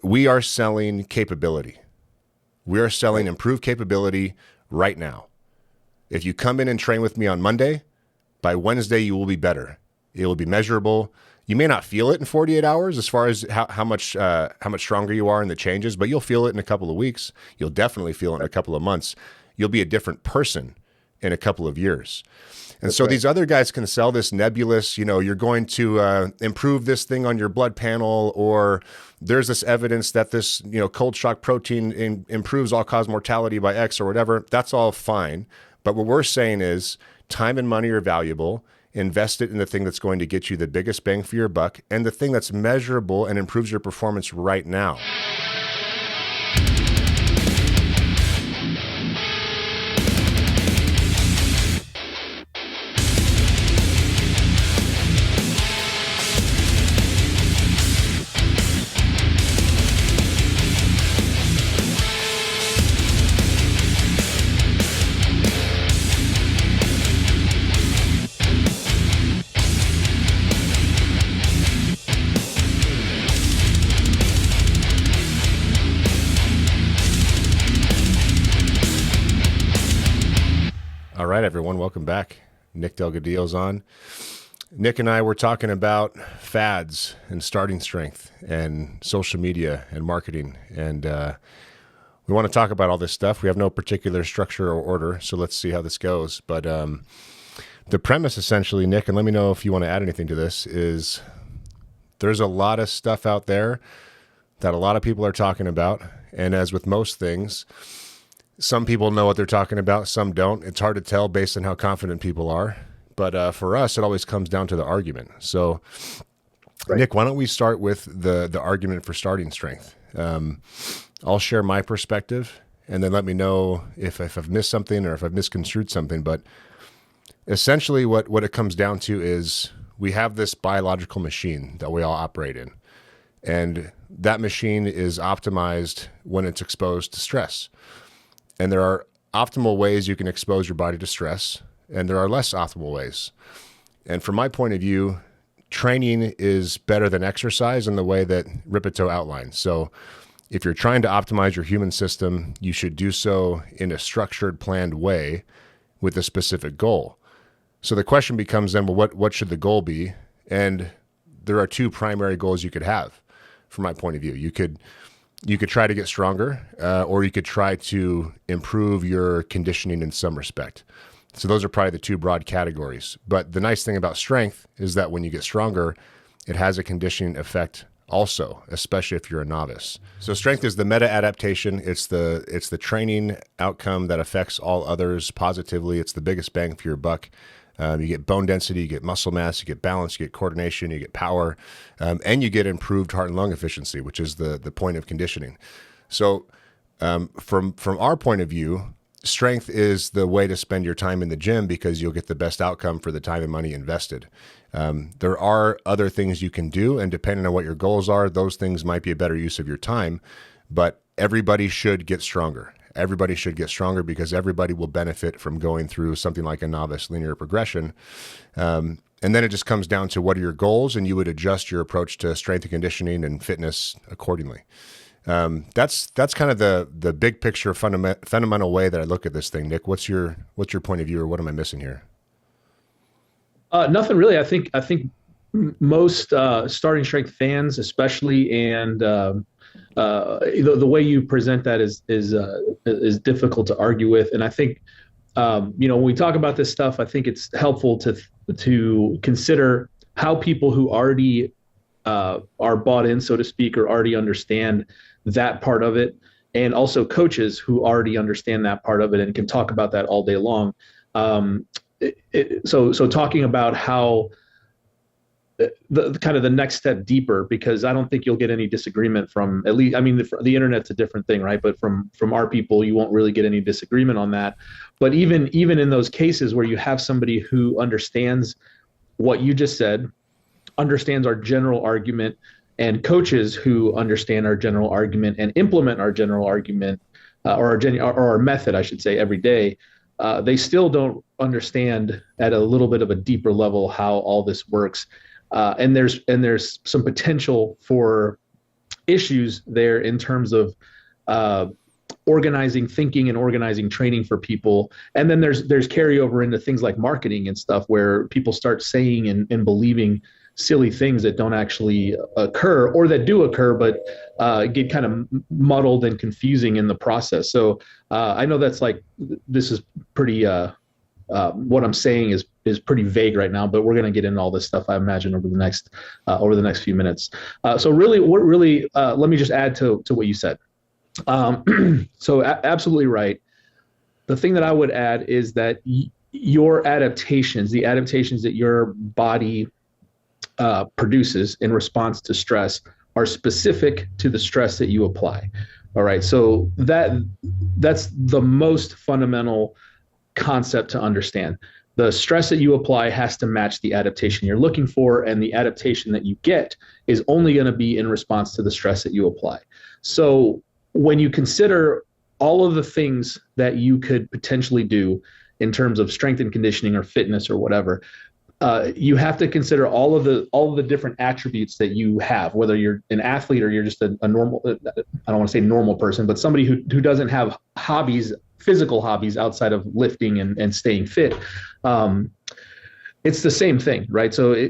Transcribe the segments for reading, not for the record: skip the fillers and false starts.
We are selling capability. We are selling improved capability right now. If you come in and train with me on Monday, by Wednesday, you will be better. It will be measurable. You may not feel it in 48 hours as far as how much stronger you are in the changes, but you'll feel it in a couple of weeks. You'll definitely feel it in a couple of months. You'll be a different person in a couple of years. And so these other guys can sell this nebulous, you're going to improve this thing on your blood panel, or there's this evidence that this, cold shock protein improves all-cause mortality by X or whatever. That's all fine. But what we're saying is time and money are valuable. Invest it in the thing that's going to get you the biggest bang for your buck and the thing that's measurable and improves your performance right now. All right, everyone, welcome back. Nick Delgadillo's on. Nick and I were talking about fads and starting strength and social media and marketing. And we want to talk about all this stuff. We have no particular structure or order, so let's see how this goes. But the premise essentially, Nick, and let me know if you want to add anything to this, is there's a lot of stuff out there that a lot of people are talking about. And as with most things, some people know what they're talking about, some don't. It's hard to tell based on how confident people are. But for us, it always comes down to the argument. So, Nick, why don't we start with the argument for starting strength? I'll share my perspective, and then let me know if I've missed something or if I've misconstrued something. But essentially what it comes down to is we have this biological machine that we all operate in. And that machine is optimized when it's exposed to stress. And there are optimal ways you can expose your body to stress, and there are less optimal ways. And from my point of view, training is better than exercise in the way that Ripito outlined. So if you're trying to optimize your human system, you should do so in a structured, planned way with a specific goal. So the question becomes then, well, what should the goal be? And there are two primary goals you could have from my point of view. You could try to get stronger, or you could try to improve your conditioning in some respect. So those are probably the two broad categories. But the nice thing about strength is that when you get stronger, it has a conditioning effect also, especially if you're a novice. So strength is the meta adaptation. It's the training outcome that affects all others positively. It's the biggest bang for your buck. You get bone density, you get muscle mass, you get balance, you get coordination, you get power, and you get improved heart and lung efficiency, which is the point of conditioning. So from our point of view, strength is the way to spend your time in the gym because you'll get the best outcome for the time and money invested. There are other things you can do, and depending on what your goals are, those things might be a better use of your time, but everybody should get stronger. Everybody should get stronger because everybody will benefit from going through something like a novice linear progression. And then it just comes down to what are your goals, and you would adjust your approach to strength and conditioning and fitness accordingly. That's kind of the big picture fundamental way that I look at this thing. Nick, what's your point of view, or what am I missing here? Nothing really. I think most starting strength fans, especially, and the way you present that is difficult to argue with. And I think when we talk about this stuff, I think it's helpful to consider how people who already are bought in, so to speak, or already understand that part of it, and also coaches who already understand that part of it and can talk about that all day long. So talking about how the kind of the next step deeper, because I don't think you'll get any disagreement from, at least, I mean, the internet's a different thing, right? But from our people, you won't really get any disagreement on that. But even in those cases where you have somebody who understands what you just said, understands our general argument, and coaches who understand our general argument and implement our general argument, or our method, I should say, every day, they still don't understand at a little bit of a deeper level how all this works. And there's some potential for issues there in terms of uh, organizing thinking and organizing training for people. And then there's carryover into things like marketing and stuff where people start saying and believing silly things that don't actually occur, or that do occur but get kind of muddled and confusing in the process. So I know that's like, this is pretty what I'm saying is pretty vague right now, but we're going to get into all this stuff, I imagine, over the next few minutes. So really, let me just add to what you said. So absolutely right. The thing that I would add is that your adaptations, the adaptations that your body produces in response to stress, are specific to the stress that you apply. All right. So that's the most fundamental concept to understand. The stress that you apply has to match the adaptation you're looking for, and the adaptation that you get is only going to be in response to the stress that you apply. So when you consider all of the things that you could potentially do in terms of strength and conditioning or fitness or whatever, you have to consider all of the different attributes that you have, whether you're an athlete or you're just a normal, I don't want to say normal person, but somebody who doesn't have hobbies, physical hobbies outside of lifting and staying fit. It's the same thing, right? So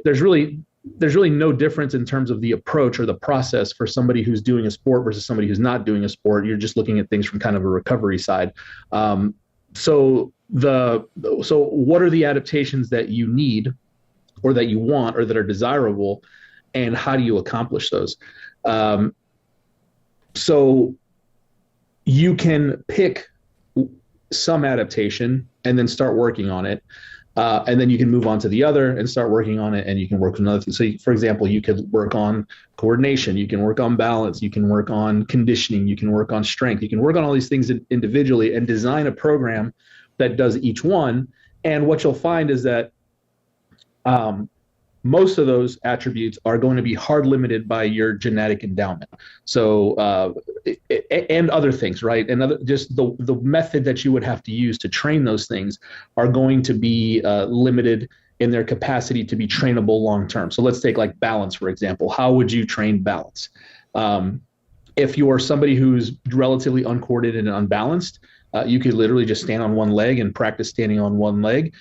there's really no difference in terms of the approach or the process for somebody who's doing a sport versus somebody who's not doing a sport. You're just looking at things from kind of a recovery side. So what are the adaptations that you need or that you want or that are desirable, and how do you accomplish those? So you can pick some adaptation and then start working on it. And then you can move on to the other and start working on it, and you can work with another thing. So, for example, you could work on coordination, you can work on balance, you can work on conditioning, you can work on strength, you can work on all these things individually and design a program that does each one. And what you'll find is that most of those attributes are going to be hard limited by your genetic endowment. So, and other things, right? And just the method that you would have to use to train those things are going to be limited in their capacity to be trainable long-term. So let's take like balance, for example. How would you train balance? If you're somebody who's relatively uncoordinated and unbalanced, you could literally just stand on one leg and practice standing on one leg,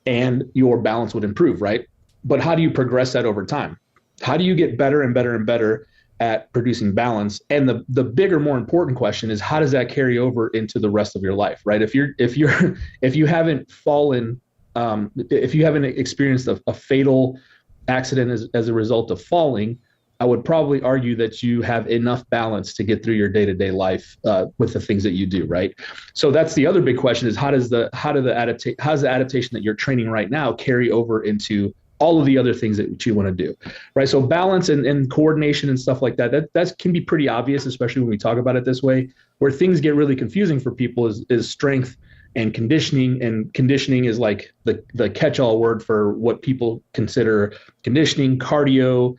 and your balance would improve, right? But how do you progress that over time? How do you get better and better and better at producing balance? And the bigger, more important question is, how does that carry over into the rest of your life, right? If you haven't fallen, if you haven't experienced a fatal accident as a result of falling, I would probably argue that you have enough balance to get through your day-to-day life with the things that you do, right? So that's the other big question: is how does the adaptation that you're training right now carry over into all of the other things that you want to do, right? So balance and coordination and stuff like that can be pretty obvious, especially when we talk about it this way. Where things get really confusing for people is strength and conditioning is like the catch-all word for what people consider conditioning, cardio,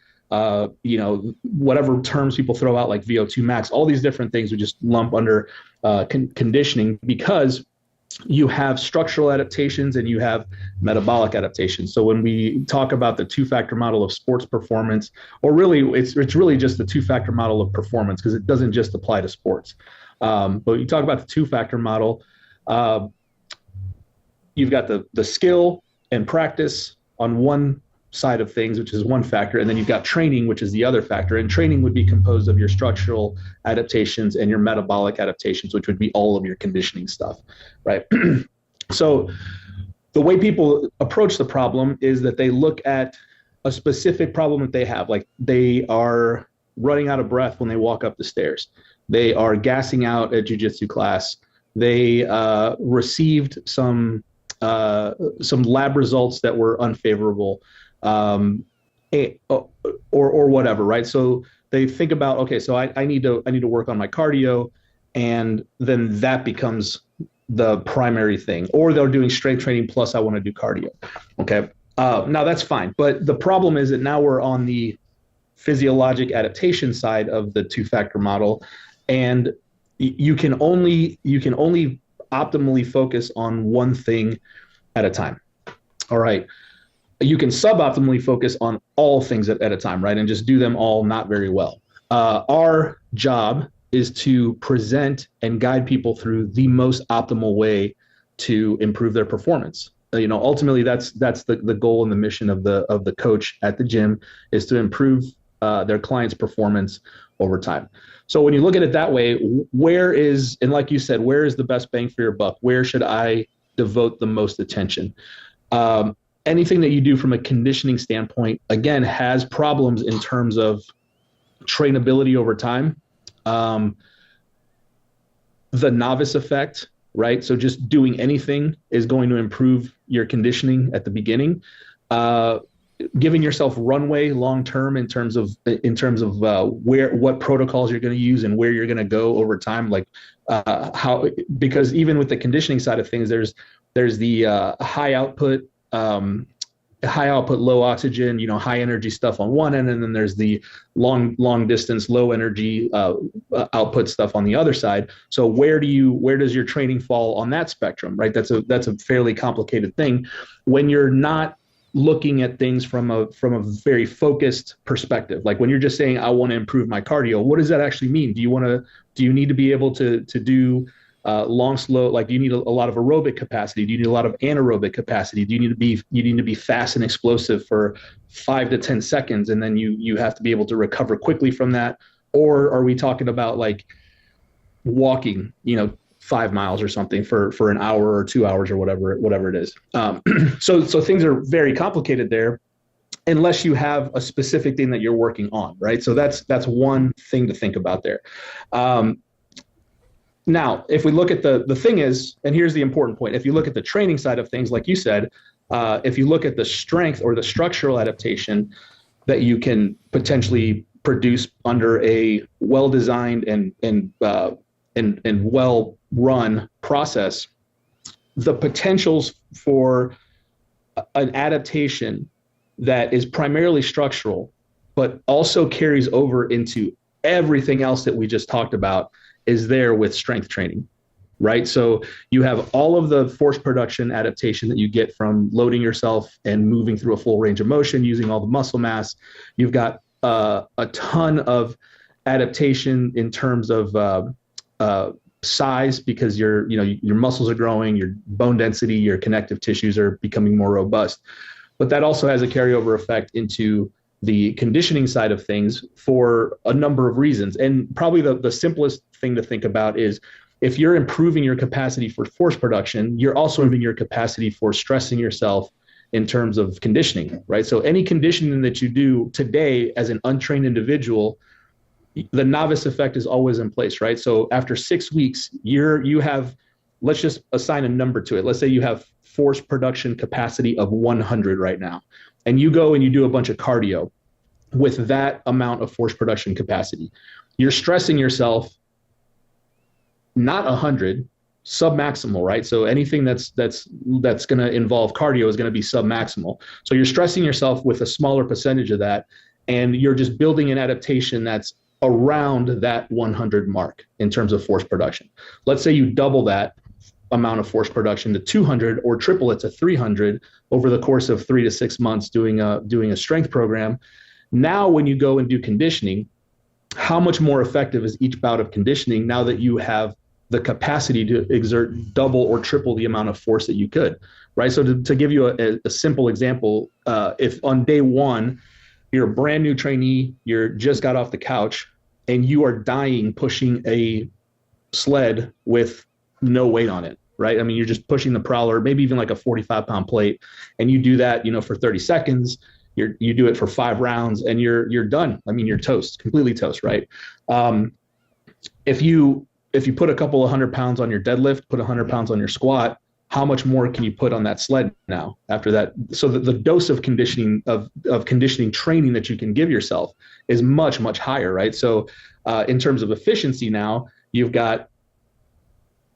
whatever terms people throw out like VO2 max, all these different things we just lump under conditioning, because you have structural adaptations and you have metabolic adaptations. So when we talk about the two-factor model of sports performance, or really it's really just the two-factor model of performance, because it doesn't just apply to sports. But you talk about the two-factor model, you've got the skill and practice on one side of things, which is one factor, and then you've got training, which is the other factor. And training would be composed of your structural adaptations and your metabolic adaptations, which would be all of your conditioning stuff, right? So the way people approach the problem is that they look at a specific problem that they have. Like, they are running out of breath when they walk up the stairs. They are gassing out at jiu-jitsu class. They received some lab results that were unfavorable, or whatever, right? So they think about, okay, so I need to work on my cardio, and then that becomes the primary thing. Or they're doing strength training plus I want to do cardio. Okay, now that's fine, but the problem is that now we're on the physiologic adaptation side of the two-factor model, and you can only optimally focus on one thing at a time. All right. You can suboptimally focus on all things at a time, right? And just do them all not very well. Our job is to present and guide people through the most optimal way to improve their performance. Ultimately, that's the goal and the mission of the coach at the gym, is to improve their client's performance over time. So when you look at it that way, and like you said, where is the best bang for your buck? Where should I devote the most attention? Anything that you do from a conditioning standpoint, again, has problems in terms of trainability over time. The novice effect, right? So just doing anything is going to improve your conditioning at the beginning. Giving yourself runway long term in terms of what protocols you're going to use and where you're going to go over time, because even with the conditioning side of things, there's the high output, low oxygen, high energy stuff on one end, and then there's the long distance, low energy output stuff on the other side. So where does your training fall on that spectrum, right? That's a fairly complicated thing when you're not looking at things from a very focused perspective. Like when you're just saying, I want to improve my cardio, what does that actually mean? Do you need to be able to do long, slow, like do you need a lot of aerobic capacity? Do you need a lot of anaerobic capacity? Do you need to be fast and explosive for 5 to 10 seconds, and then you have to be able to recover quickly from that? Or are we talking about like walking, 5 miles or something for an hour or 2 hours or whatever it is? So things are very complicated there, unless you have a specific thing that you're working on, right? So that's one thing to think about there. Now, if we look at the thing is, and here's the important point, if you look at the training side of things, like you said, if you look at the strength or the structural adaptation that you can potentially produce under a well-designed and well-run process, the potentials for an adaptation that is primarily structural, but also carries over into everything else that we just talked about, is there with strength training, right? So you have all of the force production adaptation that you get from loading yourself and moving through a full range of motion, using all the muscle mass. You've got a ton of adaptation in terms of size, because your muscles are growing, your bone density, your connective tissues are becoming more robust. But that also has a carryover effect into the conditioning side of things for a number of reasons. And probably the simplest thing to think about is, if you're improving your capacity for force production, you're also improving your capacity for stressing yourself in terms of conditioning, right? So any conditioning that you do today as an untrained individual, the novice effect is always in place, right? So after 6 weeks, you have, let's just assign a number to it. Let's say you have force production capacity of 100 right now, and you go and you do a bunch of cardio with that amount of force production capacity. You're stressing yourself, not 100, submaximal, right? So anything that's going to involve cardio is going to be submaximal. So you're stressing yourself with a smaller percentage of that, and you're just building an adaptation that's around that 100 mark in terms of force production. Let's say you double that amount of force production to 200, or triple it to 300 over the course of 3 to 6 months doing a strength program. Now, when you go and do conditioning, how much more effective is each bout of conditioning now that you have the capacity to exert double or triple the amount of force that you could, right? So to give you a simple example, if on day one, you're a brand new trainee, you're just got off the couch, and you are dying pushing a sled with no weight on it, right? I mean, you're just pushing the prowler, maybe even like a 45-pound plate, and you do that, for 30 seconds. You do it for 5 rounds, and you're done. I mean, you're toast, completely toast, right? If you put a couple of 100 pounds on your deadlift, put 100 pounds on your squat, how much more can you put on that sled now after that? So the dose of conditioning of conditioning training that you can give yourself is much, much higher, right? So in terms of efficiency now, you've got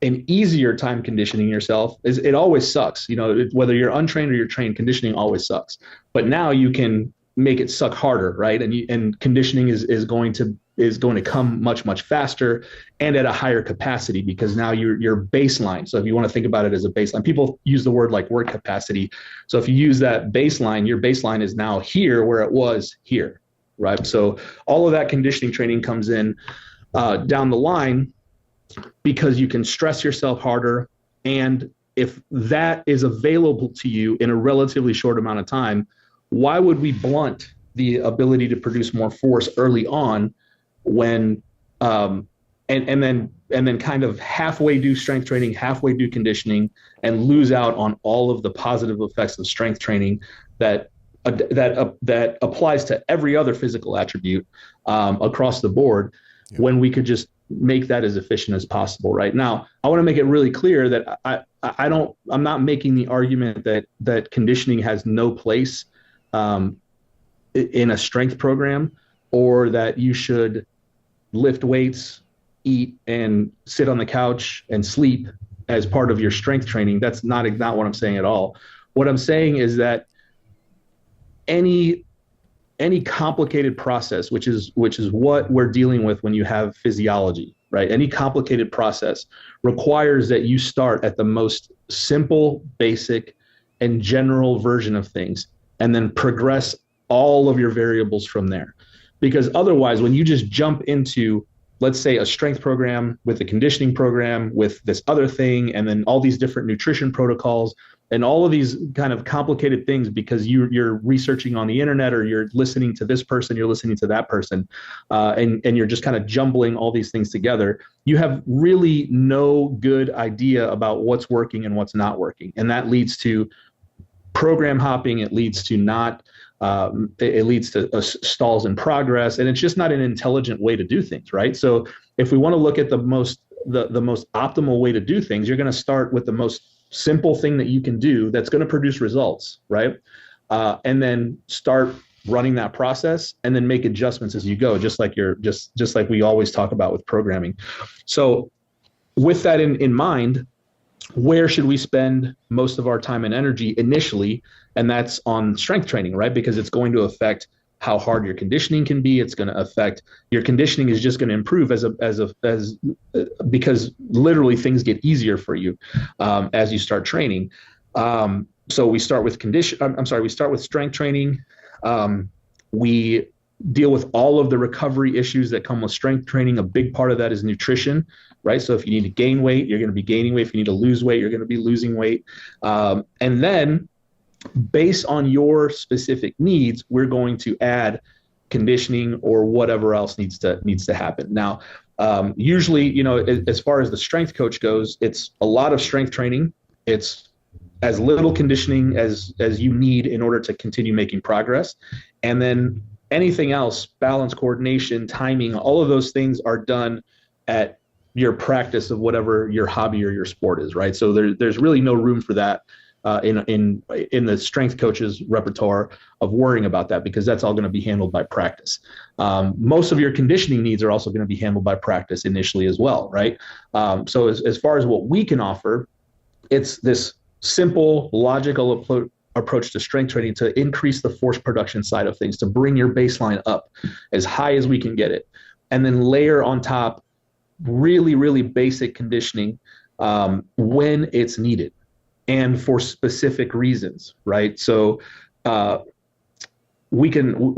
an easier time conditioning yourself. It always sucks, whether you're untrained or you're trained, conditioning always sucks. But now you can make it suck harder, right? And conditioning is going to come much, much faster and at a higher capacity, because now your baseline. So if you want to think about it as a baseline, people use the word like work capacity. So if you use that baseline, your baseline is now here where it was here, right? So all of that conditioning training comes in down the line because you can stress yourself harder. And if that is available to you in a relatively short amount of time, why would we blunt the ability to produce more force early on when and then kind of halfway do strength training, halfway do conditioning, and lose out on all of the positive effects of strength training that that applies to every other physical attribute across the board, Yep. when we could just make that as efficient as possible. Right now, I want to make it really clear that I'm not making the argument that conditioning has no place in a strength program, or that you should lift weights, eat, and sit on the couch and sleep as part of your strength training. That's not what I'm saying at all. What I'm saying is that any complicated process, which is what we're dealing with when you have physiology, right? Any complicated process requires that you start at the most simple, basic, and general version of things, and then progress all of your variables from there. Because otherwise, when you just jump into, let's say, a strength program with a conditioning program with this other thing, and then all these different nutrition protocols and all of these kind of complicated things, because you're researching on the internet, or you're listening to this person, you're listening to that person, and you're just kind of jumbling all these things together, you have really no good idea about what's working and what's not working. And that leads to program hopping. It leads to stalls in progress, and it's just not an intelligent way to do things, right? So if we want to look at the most optimal way to do things, you're going to start with the most simple thing that you can do that's going to produce results, right? And then start running that process, and then make adjustments as you go, just like we always talk about with programming. So with that in mind, where should we spend most of our time and energy initially? And that's on strength training, right? Because it's going to affect how hard your conditioning can be. It's going to affect your conditioning is just going to improve because literally things get easier for you as you start training. So we start with we start with strength training. We deal with all of the recovery issues that come with strength training. A big part of that is nutrition, right? So if you need to gain weight, you're going to be gaining weight. If you need to lose weight, you're going to be losing weight. And then based on your specific needs, we're going to add conditioning or whatever else needs to happen. Now, usually, as far as the strength coach goes, it's a lot of strength training. It's as little conditioning as you need in order to continue making progress. And then anything else, balance, coordination, timing, all of those things are done at your practice of whatever your hobby or your sport is, right? So there's really no room for that in the strength coach's repertoire of worrying about that, because that's all going to be handled by practice. Most of your conditioning needs are also going to be handled by practice initially as well, right? So as far as what we can offer, it's this simple, logical approach to strength training to increase the force production side of things, to bring your baseline up as high as we can get it, and then layer on top really, really basic conditioning when it's needed and for specific reasons, right? So we can,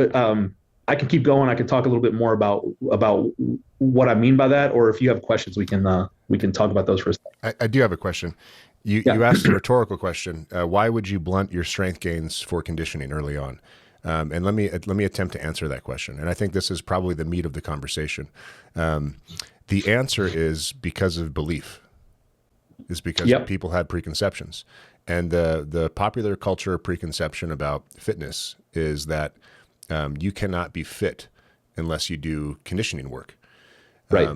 I can keep going. I can talk a little bit more about what I mean by that, or if you have questions, we can talk about those for a second. I do have a question. You asked a rhetorical question. Why would you blunt your strength gains for conditioning early on? And let me attempt to answer that question. And I think this is probably the meat of the conversation. The answer is because of belief. Is because people had preconceptions. And the popular culture preconception about fitness is that you cannot be fit unless you do conditioning work. Right.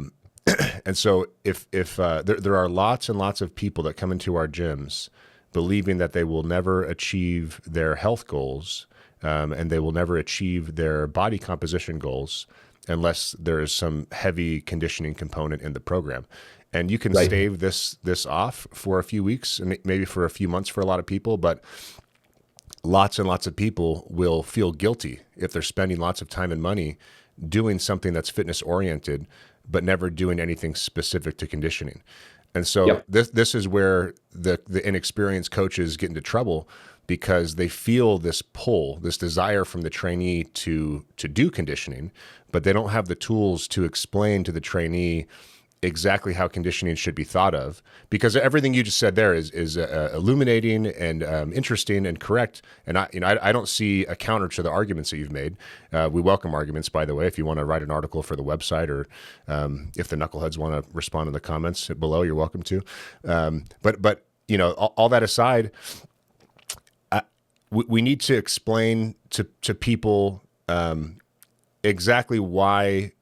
And so if there are lots and lots of people that come into our gyms believing that they will never achieve their health goals and they will never achieve their body composition goals unless there is some heavy conditioning component in the program. And you can stave this off for a few weeks and maybe for a few months for a lot of people, but lots and lots of people will feel guilty if they're spending lots of time and money doing something that's fitness oriented, but never doing anything specific to conditioning. And so this is where the inexperienced coaches get into trouble, because they feel this pull, this desire from the trainee to do conditioning, but they don't have the tools to explain to the trainee exactly how conditioning should be thought of, because everything you just said there is illuminating and interesting and correct. And I don't see a counter to the arguments that you've made. We welcome arguments, by the way. If you want to write an article for the website, or if the knuckleheads want to respond in the comments below, you're welcome to. But all that aside, we need to explain to people exactly why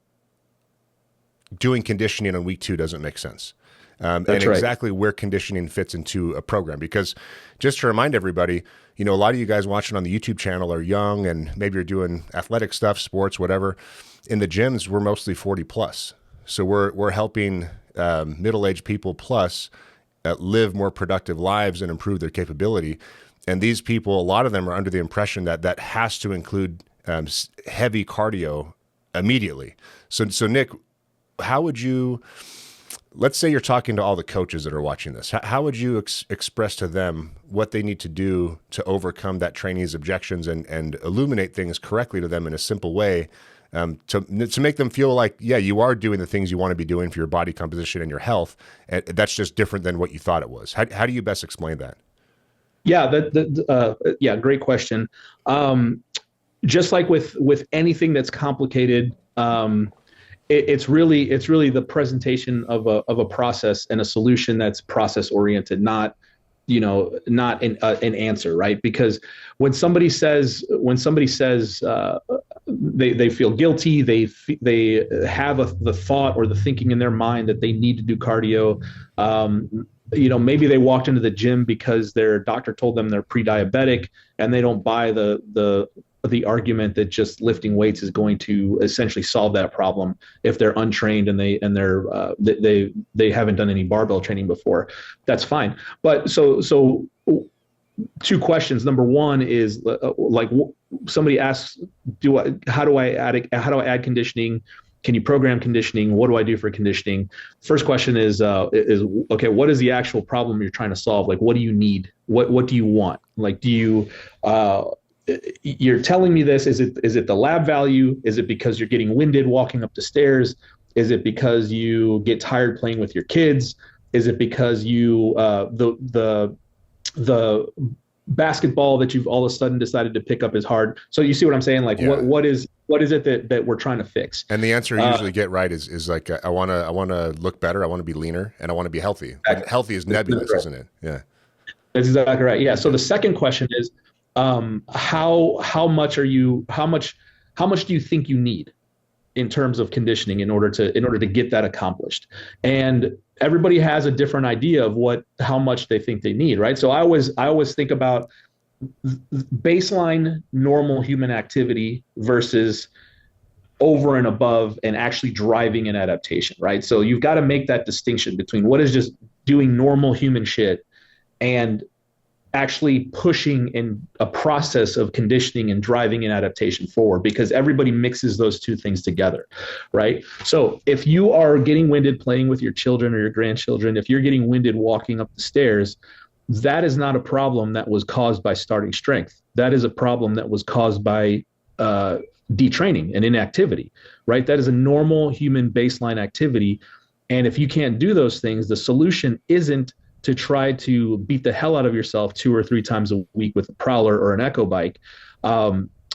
doing conditioning on week 2 doesn't make sense. And exactly where conditioning fits into a program. Because just to remind everybody, a lot of you guys watching on the YouTube channel are young, and maybe you're doing athletic stuff, sports, whatever. In the gyms, we're mostly 40 plus. So we're helping middle-aged people plus live more productive lives and improve their capability. And these people, a lot of them are under the impression that has to include heavy cardio immediately. So Nick, how would you, let's say you're talking to all the coaches that are watching this, how would you express to them what they need to do to overcome that trainee's objections and illuminate things correctly to them in a simple way, to make them feel like, yeah, you are doing the things you want to be doing for your body composition and your health, and that's just different than what you thought it was? How do you best explain that? Yeah, great question. Just like with anything that's complicated, it's really the presentation of a process and a solution that's process oriented, not an answer, right? Because when somebody says they feel guilty, they have the thought or the thinking in their mind that they need to do cardio. Maybe they walked into the gym because their doctor told them they're pre-diabetic, and they don't buy the argument that just lifting weights is going to essentially solve that problem if they're untrained and they haven't done any barbell training before. That's fine. But so 2 questions. Number one is like somebody asks, how do I add conditioning? Can you program conditioning? What do I do for conditioning? First question is okay, what is the actual problem you're trying to solve? Like, what do you need? What do you want? Like, do you you're telling me this, is it the lab value? Is it because you're getting winded walking up the stairs? Is it because you get tired playing with your kids? Is it because you the basketball that you've all of a sudden decided to pick up is hard? So you see what I'm saying? Like, yeah. what is it that we're trying to fix? And the answer you usually get right is like, I want to look better, I want to be leaner, and I want to be healthy. Exactly. Healthy is nebulous, isn't it? Yeah. That's exactly right. Yeah. So the second question is, how much do you think you need in terms of conditioning in order to get that accomplished? And everybody has a different idea of how much they think they need, right? So I always think about baseline normal human activity versus over and above and actually driving an adaptation, right? So you've got to make that distinction between what is just doing normal human shit and actually pushing in a process of conditioning and driving an adaptation forward, because everybody mixes those 2 things together, right? So if you are getting winded playing with your children or your grandchildren, if you're getting winded walking up the stairs, that is not a problem that was caused by starting strength. That is a problem that was caused by detraining and inactivity, right? That is a normal human baseline activity. And if you can't do those things, the solution isn't to try to beat the hell out of yourself 2 or 3 times a week with a prowler or an echo bike.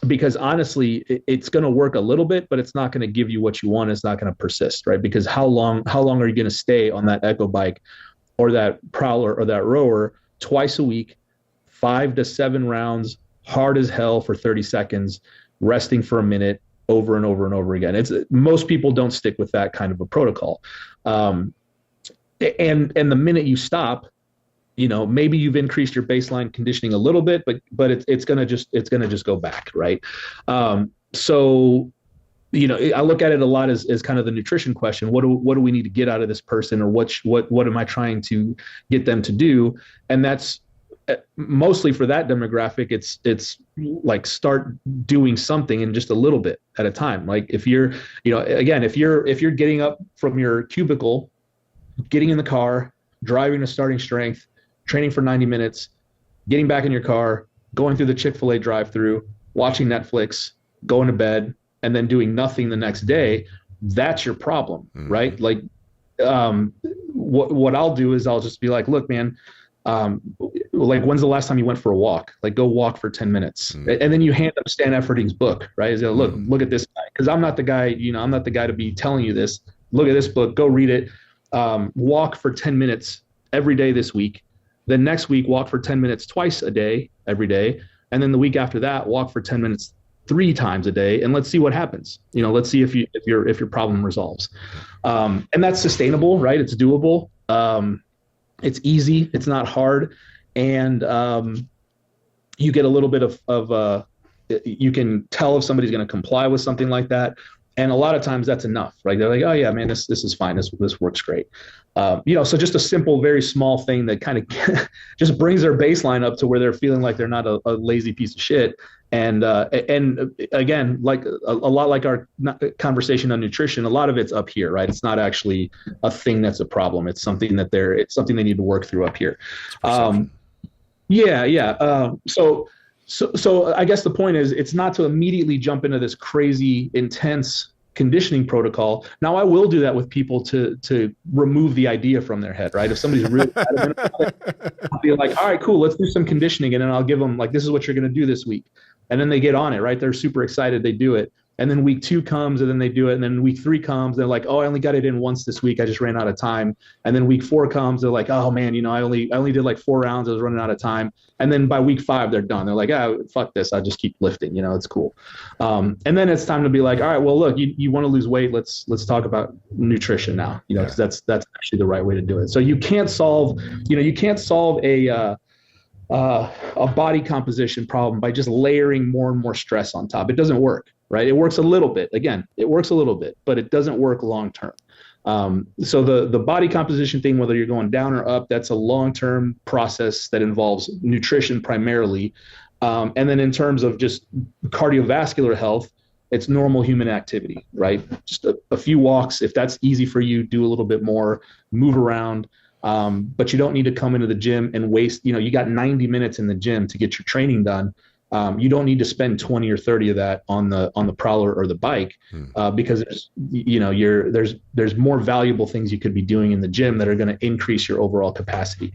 Because honestly, it's going to work a little bit, but it's not going to give you what you want. It's not going to persist, right? Because how long are you going to stay on that echo bike or that prowler or that rower twice a week, 5 to 7 rounds, hard as hell for 30 seconds, resting for a minute, over and over and over again? Most people don't stick with that kind of a protocol. And the minute you stop, maybe you've increased your baseline conditioning a little bit, but it's gonna just go back, right? So I look at it a lot as kind of the nutrition question. What do we need to get out of this person, or what am I trying to get them to do? And that's mostly for that demographic. It's like, start doing something in just a little bit at a time. Like, if you're getting up from your cubicle, getting in the car, driving to starting strength, training for 90 minutes, getting back in your car, going through the Chick-fil-A drive-through, watching Netflix, going to bed, and then doing nothing the next day, that's your problem, right? Like, what I'll do is I'll just be like, look, man, like, when's the last time you went for a walk? Like, go walk for 10 minutes. And then you hand them Stan Efferding's book, right? Is look at this guy. Cause I'm not the guy, I'm not the guy to be telling you this. Look at this book, go read it. Walk for 10 minutes every day this week. Then next week, walk for 10 minutes twice a day, every day. And then the week after that, walk for 10 minutes 3 times a day, and let's see what happens. Let's see if your problem resolves. And that's sustainable, right? It's doable. It's easy. It's not hard. And you get a little bit of you can tell if somebody's going to comply with something like that. And a lot of times that's enough, right? They're like, oh yeah, man, this is fine. This works great. So just a simple, very small thing that kind of just brings their baseline up to where they're feeling like they're not a lazy piece of shit. And again, like a lot like our conversation on nutrition, a lot of it's up here, right? It's not actually a thing that's a problem. It's something that it's something they need to work through up here. So I guess the point is, it's not to immediately jump into this crazy, intense conditioning protocol. Now, I will do that with people to remove the idea from their head, right? If somebody's really adamant about it, I'll be like, all right, cool, let's do some conditioning. And then I'll give them, like, this is what you're going to do this week. And then they get on it, right? They're super excited. They do it. And then week 2 comes, and then they do it. And then week 3 comes, they're like, oh, I only got it in once this week. I just ran out of time. And then week 4 comes, they're like, oh man, I only did like 4 rounds. I was running out of time. And then by week 5, they're done. They're like, fuck this. I just keep lifting. It's cool. And then it's time to be like, all right, well, look, you want to lose weight. Let's talk about nutrition now. Because that's actually the right way to do it. So you can't solve a body composition problem by just layering more and more stress on top. It doesn't work, right? It works a little bit. Again, it works a little bit, but it doesn't work long term. So the body composition thing, whether you're going down or up, that's a long-term process that involves nutrition primarily. And then in terms of just cardiovascular health, it's normal human activity, right? Just a few walks. If that's easy for you, do a little bit more, move around. But you don't need to come into the gym and waste, you got 90 minutes in the gym to get your training done. You don't need to spend 20 or 30 of that on the prowler or the bike, because there's more valuable things you could be doing in the gym that are going to increase your overall capacity,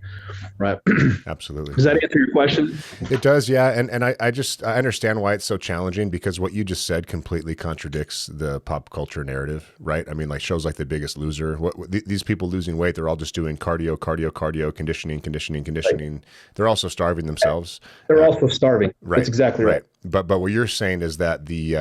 right? Absolutely. Does that answer your question? It does, yeah. And I understand why it's so challenging, because what you just said completely contradicts the pop culture narrative, right? I mean, like shows like The Biggest Loser, these people losing weight, they're all just doing cardio, conditioning. Right. They're also starving themselves. They're also starving. Right. That's exactly right. But what you're saying is that be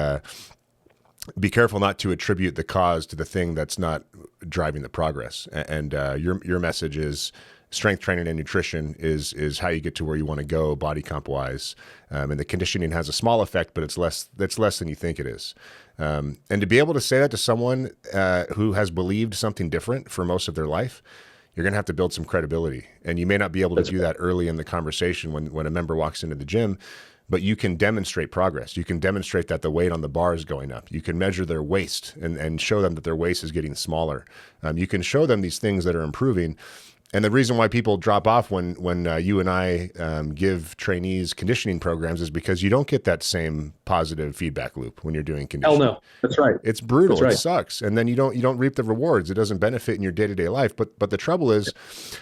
careful not to attribute the cause to the thing that's not driving the progress. And your message is strength training and nutrition is how you get to where you want to go body comp wise. And the conditioning has a small effect, but it's less than you think it is. And to be able to say that to someone who has believed something different for most of their life, you're going to have to build some credibility. And you may not be able to do that early in the conversation when a member walks into the gym, but you can demonstrate progress. You can demonstrate that the weight on the bar is going up. You can measure their waist and show them that their waist is getting smaller. You can show them these things that are improving. And the reason why people drop off when you and I give trainees conditioning programs is because you don't get that same positive feedback loop when you're doing conditioning. Hell no, that's right. It's brutal. That's right. It sucks, and then you don't reap the rewards. It doesn't benefit in your day-to-day life. But the trouble is,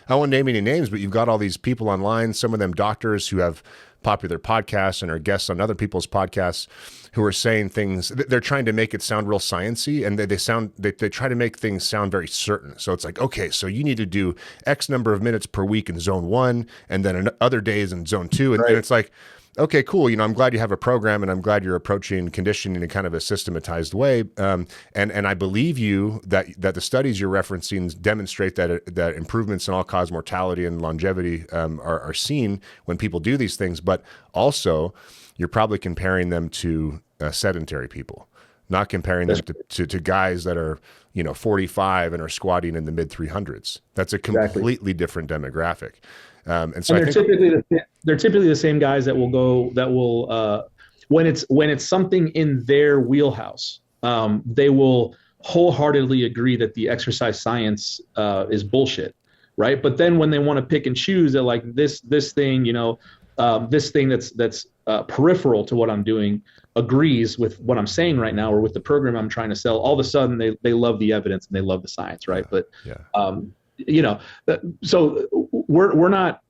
I won't name any names, but you've got all these people online. Some of them doctors who have popular podcasts and are guests on other people's podcasts, who are saying things. They're trying to make it sound real sciencey, and they try to make things sound very certain. So it's like, okay, so you need to do X number of minutes per week in zone 1, and then other days in zone 2, and it's like, okay, cool. I'm glad you have a program, and I'm glad you're approaching conditioning in kind of a systematized way. And I believe you that the studies you're referencing demonstrate that improvements in all-cause mortality and longevity are seen when people do these things. But also, you're probably comparing them to sedentary people, not comparing them to guys that are 45 and are squatting in the mid 300s. That's a completely different demographic. And so they're typically the same guys that will when it's something in their wheelhouse, they will wholeheartedly agree that the exercise science is bullshit, right? But then when they want to pick and choose, they're like, this thing, this thing that's peripheral to what I'm doing agrees with what I'm saying right now or with the program I'm trying to sell, all of a sudden they love the evidence and they love the science, right? But you know, so we're not,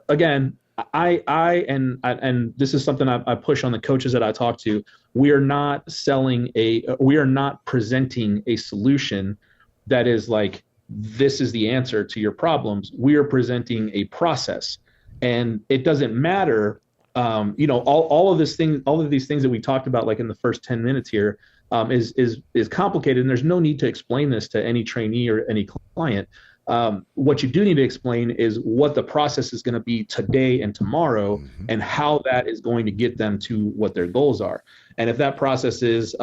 again, and this is something I push on the coaches that I talk to. We are not presenting a solution that is like, this is the answer to your problems. We are presenting a process, and it doesn't matter. All of these things that we talked about, like in the first 10 minutes here, is complicated, and there's no need to explain this to any trainee or any client. What you do need to explain is what the process is going to be today and tomorrow, and how that is going to get them to what their goals are. And if that process is,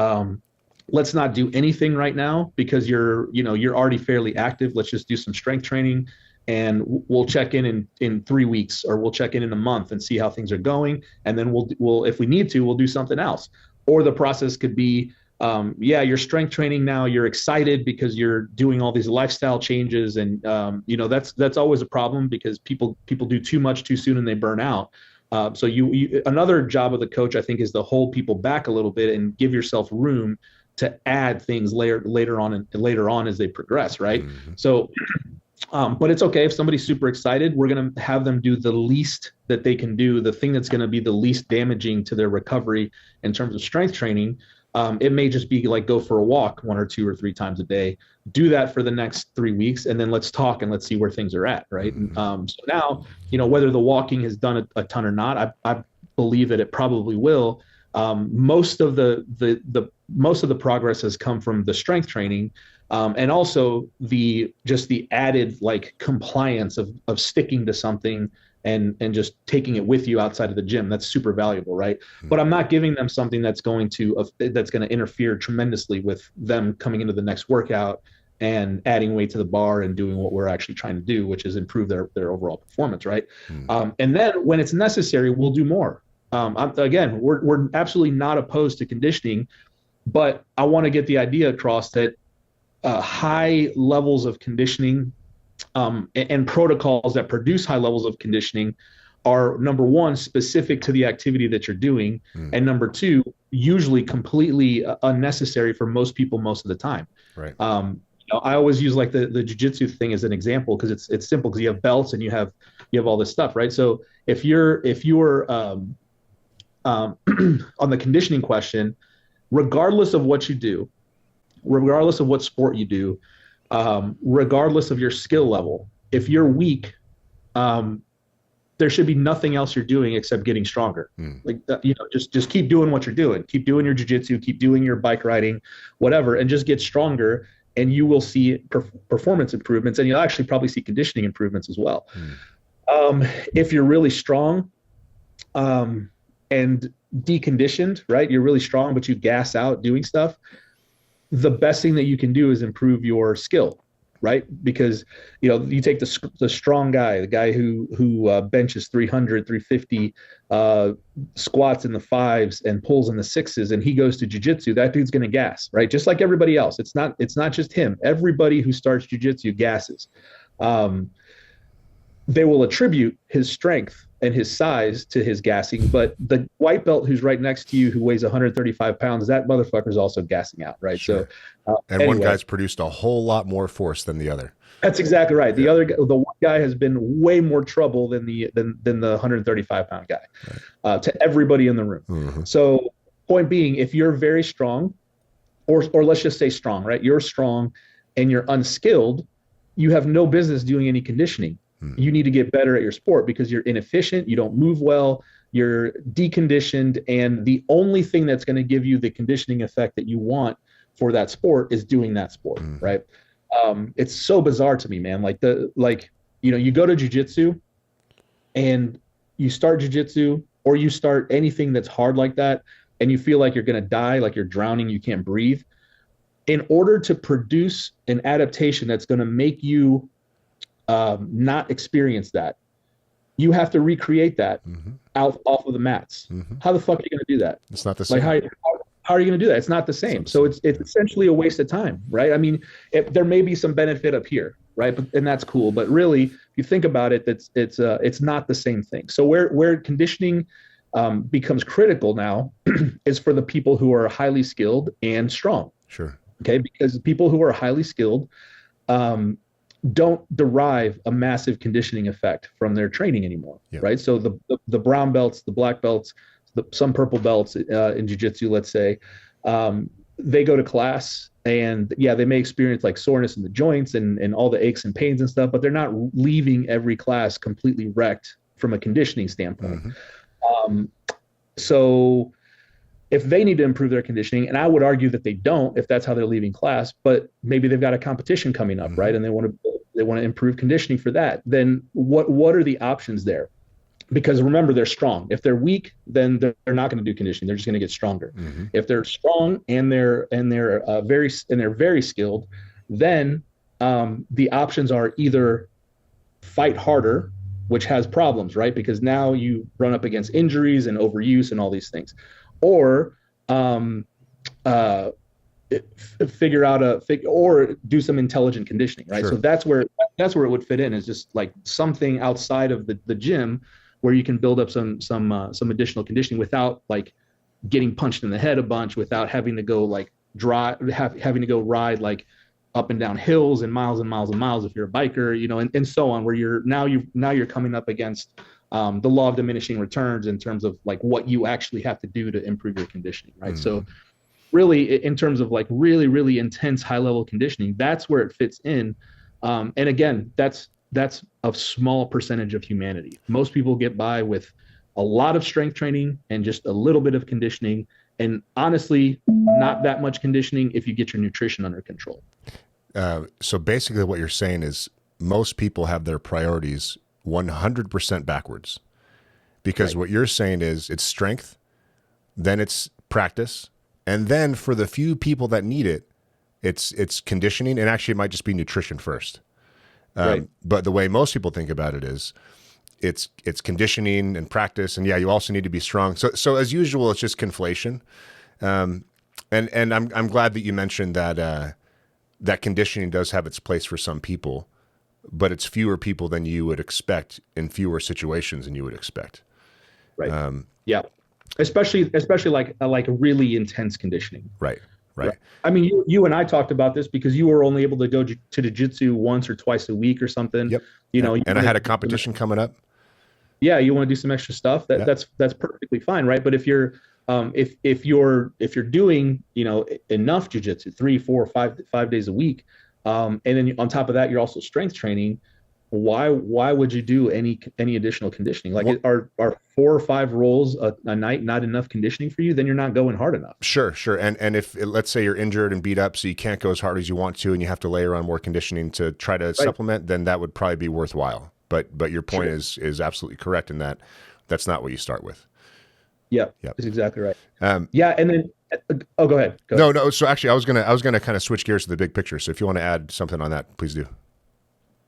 let's not do anything right now because you're already fairly active. Let's just do some strength training, and we'll check in 3 weeks, or we'll check in a month and see how things are going. And then we'll if we need to, we'll do something else. Or the process could be, you're strength training now. You're excited because you're doing all these lifestyle changes, and that's always a problem because people do too much too soon and they burn out. So another job of the coach, I think, is to hold people back a little bit and give yourself room to add things later on as they progress, right? So, but it's okay if somebody's super excited. We're going to have them do the least that they can do, the thing that's going to be the least damaging to their recovery in terms of strength training. It may just be like, go for a walk 1 or 2 or 3 times a day. Do that for the next 3 weeks, and then let's talk and let's see where things are at, right? So now, whether the walking has done a ton or not, I believe that it probably will. Most of the progress has come from the strength training, and also the added like compliance of sticking to something and just taking it with you outside of the gym. That's super valuable, right? But I'm not giving them something that's going to interfere tremendously with them coming into the next workout and adding weight to the bar and doing what we're actually trying to do, which is improve their overall performance, right? And then when it's necessary, we'll do more. Again, we're absolutely not opposed to conditioning, but I want to get the idea across that high levels of conditioning and protocols that produce high levels of conditioning are, number one, specific to the activity that you're doing, and number two, usually completely unnecessary for most people most of the time. Right. I always use like the jiu-jitsu thing as an example because it's simple, because you have belts and you have all this stuff, right? So if you're on the conditioning question, regardless of what you do, regardless of what sport you do, regardless of your skill level, if you're weak, there should be nothing else you're doing except getting stronger. Just keep doing what you're doing. Keep doing your jiu-jitsu, keep doing your bike riding, whatever, and just get stronger, and you will see performance improvements, and you'll actually probably see conditioning improvements as well. If you're really strong, and deconditioned, right? You're really strong, but you gas out doing stuff. The best thing that you can do is improve your skill, right? Because, you take the strong guy, the guy who benches 300, 350, squats in the 5s and pulls in the 6s, and he goes to jiu-jitsu, that dude's going to gas, right? Just like everybody else. It's not just him. Everybody who starts jiu-jitsu gasses. They will attribute his strength and his size to his gassing, but the white belt who's right next to you who weighs 135 pounds, that motherfucker's also gassing out, right? Sure. So, and one guy's produced a whole lot more force than the other. That's exactly right. The one guy has been way more trouble than the 135 pound guy, to everybody in the room. So, point being, if you're very strong, or let's just say strong, right? You're strong and you're unskilled, you have no business doing any conditioning. You need to get better at your sport because you're inefficient, you don't move well, you're deconditioned, and the only thing that's going to give you the conditioning effect that you want for that sport is doing that sport, right? It's so bizarre to me, man. You go to jiu-jitsu and you start jiu-jitsu, or you start anything that's hard like that, and you feel like you're going to die, like you're drowning, you can't breathe. In order to produce an adaptation that's going to make you not experience that, you have to recreate that off of the mats. How the fuck are you going to do that? It's not the same. Like how are you going to do that? It's not the same. So it's essentially a waste of time, right? I mean, there may be some benefit up here, right? And that's cool. But really, if you think about it, it's not the same thing. So where conditioning becomes critical now is for the people who are highly skilled and strong. Sure. Okay, because people who are highly skilled don't derive a massive conditioning effect from their training anymore, Yep. right? So the brown belts, the black belts, some purple belts in jiu-jitsu, let's say, they go to class and yeah, they may experience like soreness in the joints and all the aches and pains and stuff, but they're not leaving every class completely wrecked from a conditioning standpoint. So if they need to improve their conditioning, and I would argue that they don't if that's how they're leaving class, but maybe they've got a competition coming up, right? And they want to improve conditioning for that. Then what are the options there? Because remember, they're strong. If they're weak, then they're not going to do conditioning. They're just going to get stronger. If they're strong and they're very skilled, then the options are either fight harder, which has problems, right? Because now you run up against injuries and overuse and all these things, or figure out or do some intelligent conditioning, right? Sure. So that's where it would fit in, is just like something outside of the gym where you can build up some additional conditioning without like getting punched in the head a bunch, without having to go like having to go ride like up and down hills and miles and miles and miles if you're a biker, you know, and so on, where you're coming up against the law of diminishing returns in terms of like what you actually have to do to improve your conditioning, right? So really, in terms of like really, really intense high level conditioning, that's where it fits in. And again, that's a small percentage of humanity. Most people get by with a lot of strength training and just a little bit of conditioning, and honestly, not that much conditioning if you get your nutrition under control. So basically what you're saying is most people have their priorities 100% backwards, because what you're saying is it's strength, then it's practice, and then for the few people that need it, it's conditioning, and actually it might just be nutrition first. But the way most people think about it is it's conditioning and practice, and yeah, you also need to be strong. So as usual, it's just conflation. And I'm glad that you mentioned that that conditioning does have its place for some people, but it's fewer people than you would expect in fewer situations than you would expect. Right. Yeah. Especially like really intense conditioning. Right. I mean, you and I talked about this because you were only able to go to jiu-jitsu once or twice a week or something. Yep. You know, and I had a competition coming up. Yeah, you want to do some extra stuff. That's perfectly fine, right? But if you're doing, you know, enough jiu-jitsu, 3, 4, 5 days a week, and then on top of that, you're also strength training, why would you do any additional conditioning? Like, are 4 or 5 rolls a night not enough conditioning for you? Then you're not going hard enough. Sure. And if let's say you're injured and beat up, so you can't go as hard as you want to, and you have to layer on more conditioning to try to supplement, then that would probably be worthwhile. But your point is absolutely correct in that that's not what you start with. Yep. That's exactly right. And then go ahead. No. So actually, I was gonna kind of switch gears to the big picture. So if you want to add something on that, please do.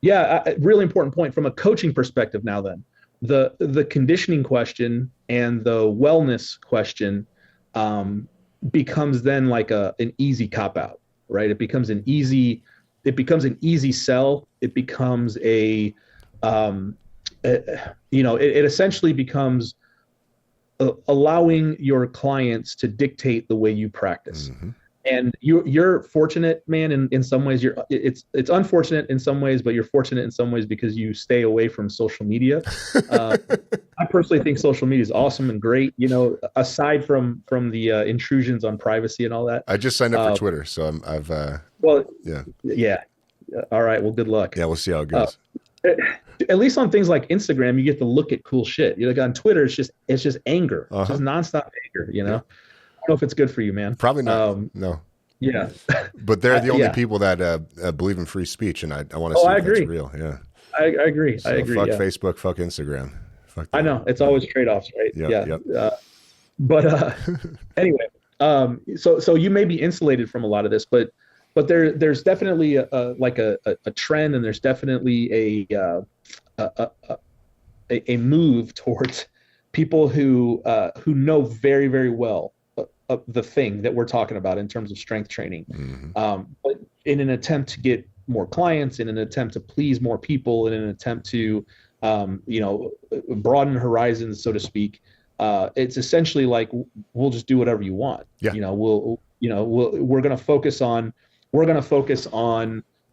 Yeah, really important point from a coaching perspective. Now then, the conditioning question and the wellness question becomes then like an easy cop out, right? It becomes an easy sell. It becomes it essentially becomes allowing your clients to dictate the way you practice. And you're fortunate, man. In some ways, it's unfortunate in some ways, but you're fortunate in some ways because you stay away from social media. I personally think social media is awesome and great. You know, aside from the intrusions on privacy and all that. I just signed up for Twitter, so I've. Yeah. All right. Well, good luck. Yeah, we'll see how it goes. At least on things like Instagram, you get to look at cool shit. You're like, on Twitter, it's just anger, it's just nonstop anger. You know. Yeah. I don't know if it's good for you, man. Probably not. No. Yeah. But they're the only people that believe in free speech, and I want to see if that's real. Yeah. I agree. So fuck Facebook, fuck Instagram. Fuck I know. It's always trade-offs, right? Yep. But anyway, so you may be insulated from a lot of this, but there's definitely a trend, and there's definitely a move towards people who know very, very well the thing that we're talking about in terms of strength training, but in an attempt to get more clients, in an attempt to please more people, in an attempt to, broaden horizons, so to speak. It's essentially like, we'll just do whatever you want. Yeah. We're going to focus on,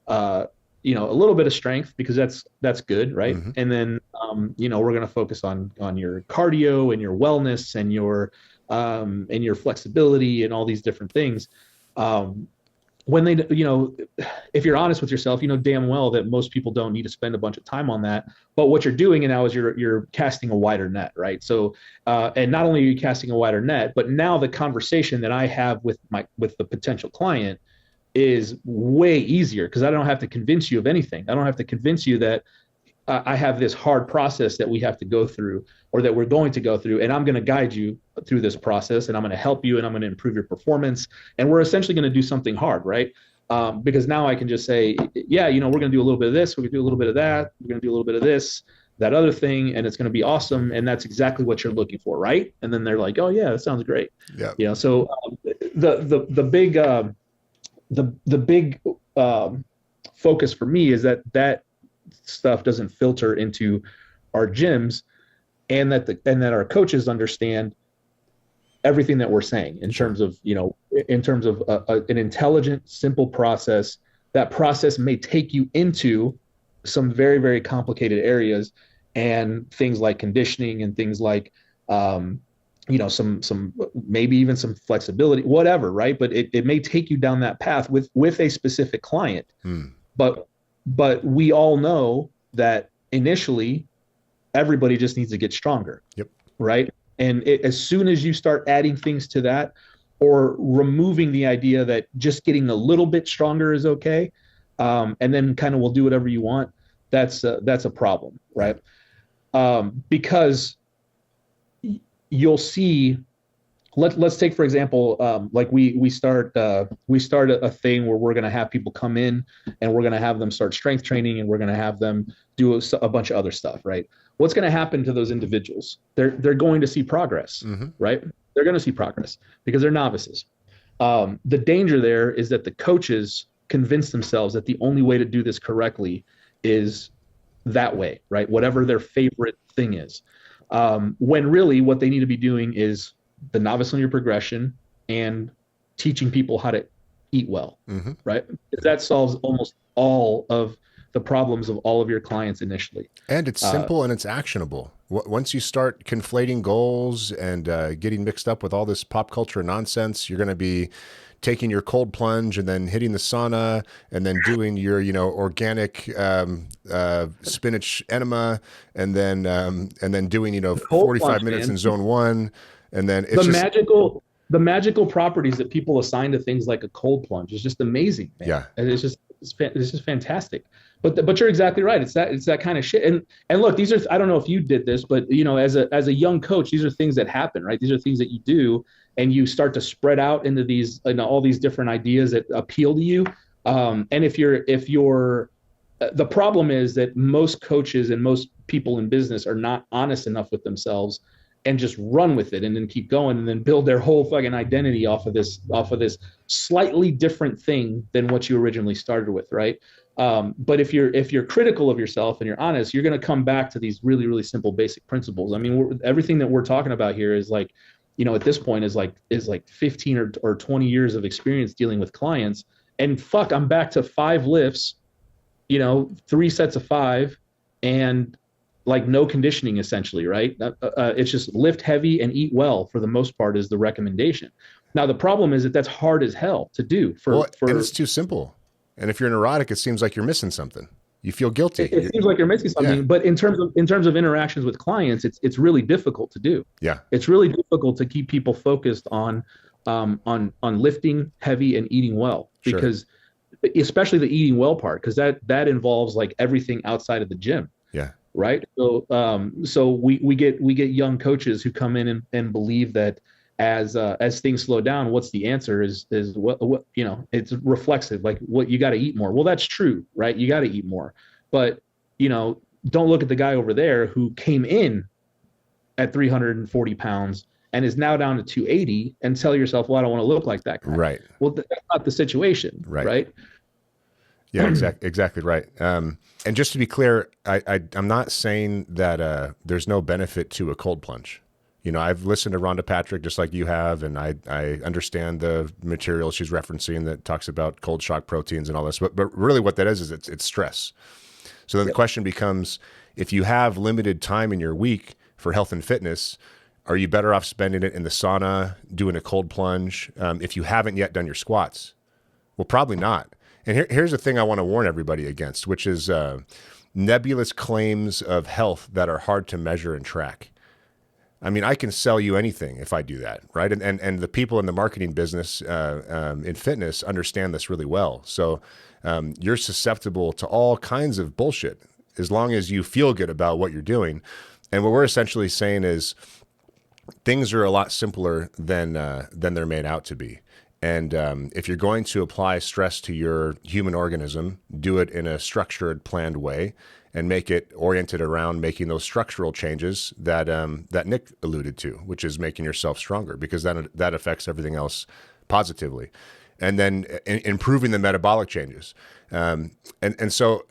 a little bit of strength, because that's good, right? Mm-hmm. And then, we're going to focus on your cardio and your wellness and your flexibility and all these different things. When they, if you're honest with yourself, you know damn well that most people don't need to spend a bunch of time on that. But what you're doing now is you're casting a wider net, right? So, and not only are you casting a wider net, but now the conversation that I have with the potential client is way easier, because I don't have to convince you of anything. I don't have to convince you that I have this hard process that we have to go through, or that we're going to go through, and I'm going to guide you through this process, and I'm going to help you, and I'm going to improve your performance, and we're essentially going to do something hard, right? Because now I can just say, yeah, we're going to do a little bit of this, we're going to do a little bit of that, we're going to do a little bit of this, that other thing, and it's going to be awesome, and that's exactly what you're looking for, right? And then they're like, oh yeah, that sounds great. Yeah. So the big focus for me is that stuff doesn't filter into our gyms, and that our coaches understand everything that we're saying in terms of an intelligent, simple process. That process may take you into some very, very complicated areas, and things like conditioning, and things like some maybe even some flexibility, whatever, right? But it may take you down that path with a specific client. But we all know that initially everybody just needs to get stronger. Yep. Right. And as soon as you start adding things to that, or removing the idea that just getting a little bit stronger is okay, and then kind of we'll do whatever you want, that's a problem, right? Because you'll see, let's take, for example, like we start a thing where we're going to have people come in, and we're going to have them start strength training, and we're going to have them do a bunch of other stuff, right? What's going to happen to those individuals? They're going to see progress, right? They're going to see progress because they're novices. The danger there is that the coaches convince themselves that the only way to do this correctly is that way, right? Whatever their favorite thing is. When really what they need to be doing is the novice linear progression and teaching people how to eat well, right? That solves almost all of the problems of all of your clients initially. And it's simple and it's actionable. Once you start conflating goals and getting mixed up with all this pop culture nonsense, you're going to be taking your cold plunge and then hitting the sauna and then doing your, organic spinach enema and then doing, 45 minutes in zone 1. And then it's the magical properties that people assign to things like a cold plunge is just amazing, man. Yeah. And it's just fantastic. But you're exactly right. It's that kind of shit. And look, these are, I don't know if you did this, but as a young coach, these are things that happen, right? These are things that you do, and you start to spread out into these, all these different ideas that appeal to you. And if you're the problem is that most coaches and most people in business are not honest enough with themselves and just run with it and then keep going and then build their whole fucking identity off of this slightly different thing than what you originally started with, right? But if you're critical of yourself and you're honest, you're going to come back to these really, really simple basic principles. I mean, everything that we're talking about here is like, at this point is like 15 or 20 years of experience dealing with clients. And fuck, I'm back to 5 lifts, 3 sets of 5, and like no conditioning essentially, right? It's just lift heavy and eat well for the most part is the recommendation. Now, the problem is that that's hard as hell to do and it's too simple. And if you're neurotic, it seems like you're missing something. You feel guilty. It seems like you're missing something, yeah. But in terms of interactions with clients, it's really difficult to do. Yeah, it's really difficult to keep people focused on lifting heavy and eating well, because especially the eating well part, because that involves like everything outside of the gym. Yeah. Right. So we get young coaches who come in and believe that as things slow down, what's the answer is what it's reflexive, like what you got to eat more. Well, that's true, right? You got to eat more, but don't look at the guy over there who came in at 340 pounds and is now down to 280 and tell yourself, well, I don't want to look like that guy. Right. Well, that's not the situation. Right. Yeah, exactly right. And just to be clear, I'm not saying that there's no benefit to a cold plunge. You know, I've listened to Rhonda Patrick just like you have, and I understand the material she's referencing that talks about cold shock proteins and all this. But really what that is it's stress. So then the question becomes, if you have limited time in your week for health and fitness, are you better off spending it in the sauna, doing a cold plunge, if you haven't yet done your squats? Well, probably not. And here's the thing I want to warn everybody against, which is nebulous claims of health that are hard to measure and track. I mean, I can sell you anything if I do that, right? And the people in the marketing business in fitness understand this really well. So you're susceptible to all kinds of bullshit as long as you feel good about what you're doing. And what we're essentially saying is things are a lot simpler than they're made out to be. And if you're going to apply stress to your human organism, do it in a structured, planned way, and make it oriented around making those structural changes that that Nick alluded to, which is making yourself stronger, because that affects everything else positively, and then improving the metabolic changes. And so,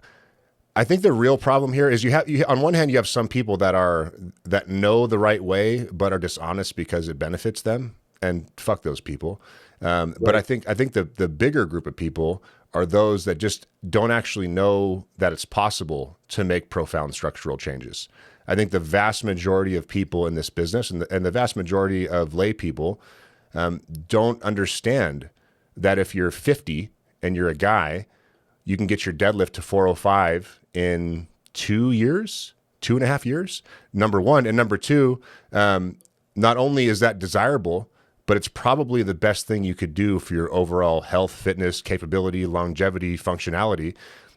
I think the real problem here is you on one hand you have some people that know the right way but are dishonest because it benefits them, and fuck those people. Right. But I think the bigger group of people are those that just don't actually know that it's possible to make profound structural changes. I think the vast majority of people in this business and the vast majority of lay people don't understand that if you're 50 and you're a guy, you can get your deadlift to 405 in 2 years, 2.5 years, number one. And number two, not only is that desirable, but it's probably the best thing you could do for your overall health, fitness, capability, longevity, functionality.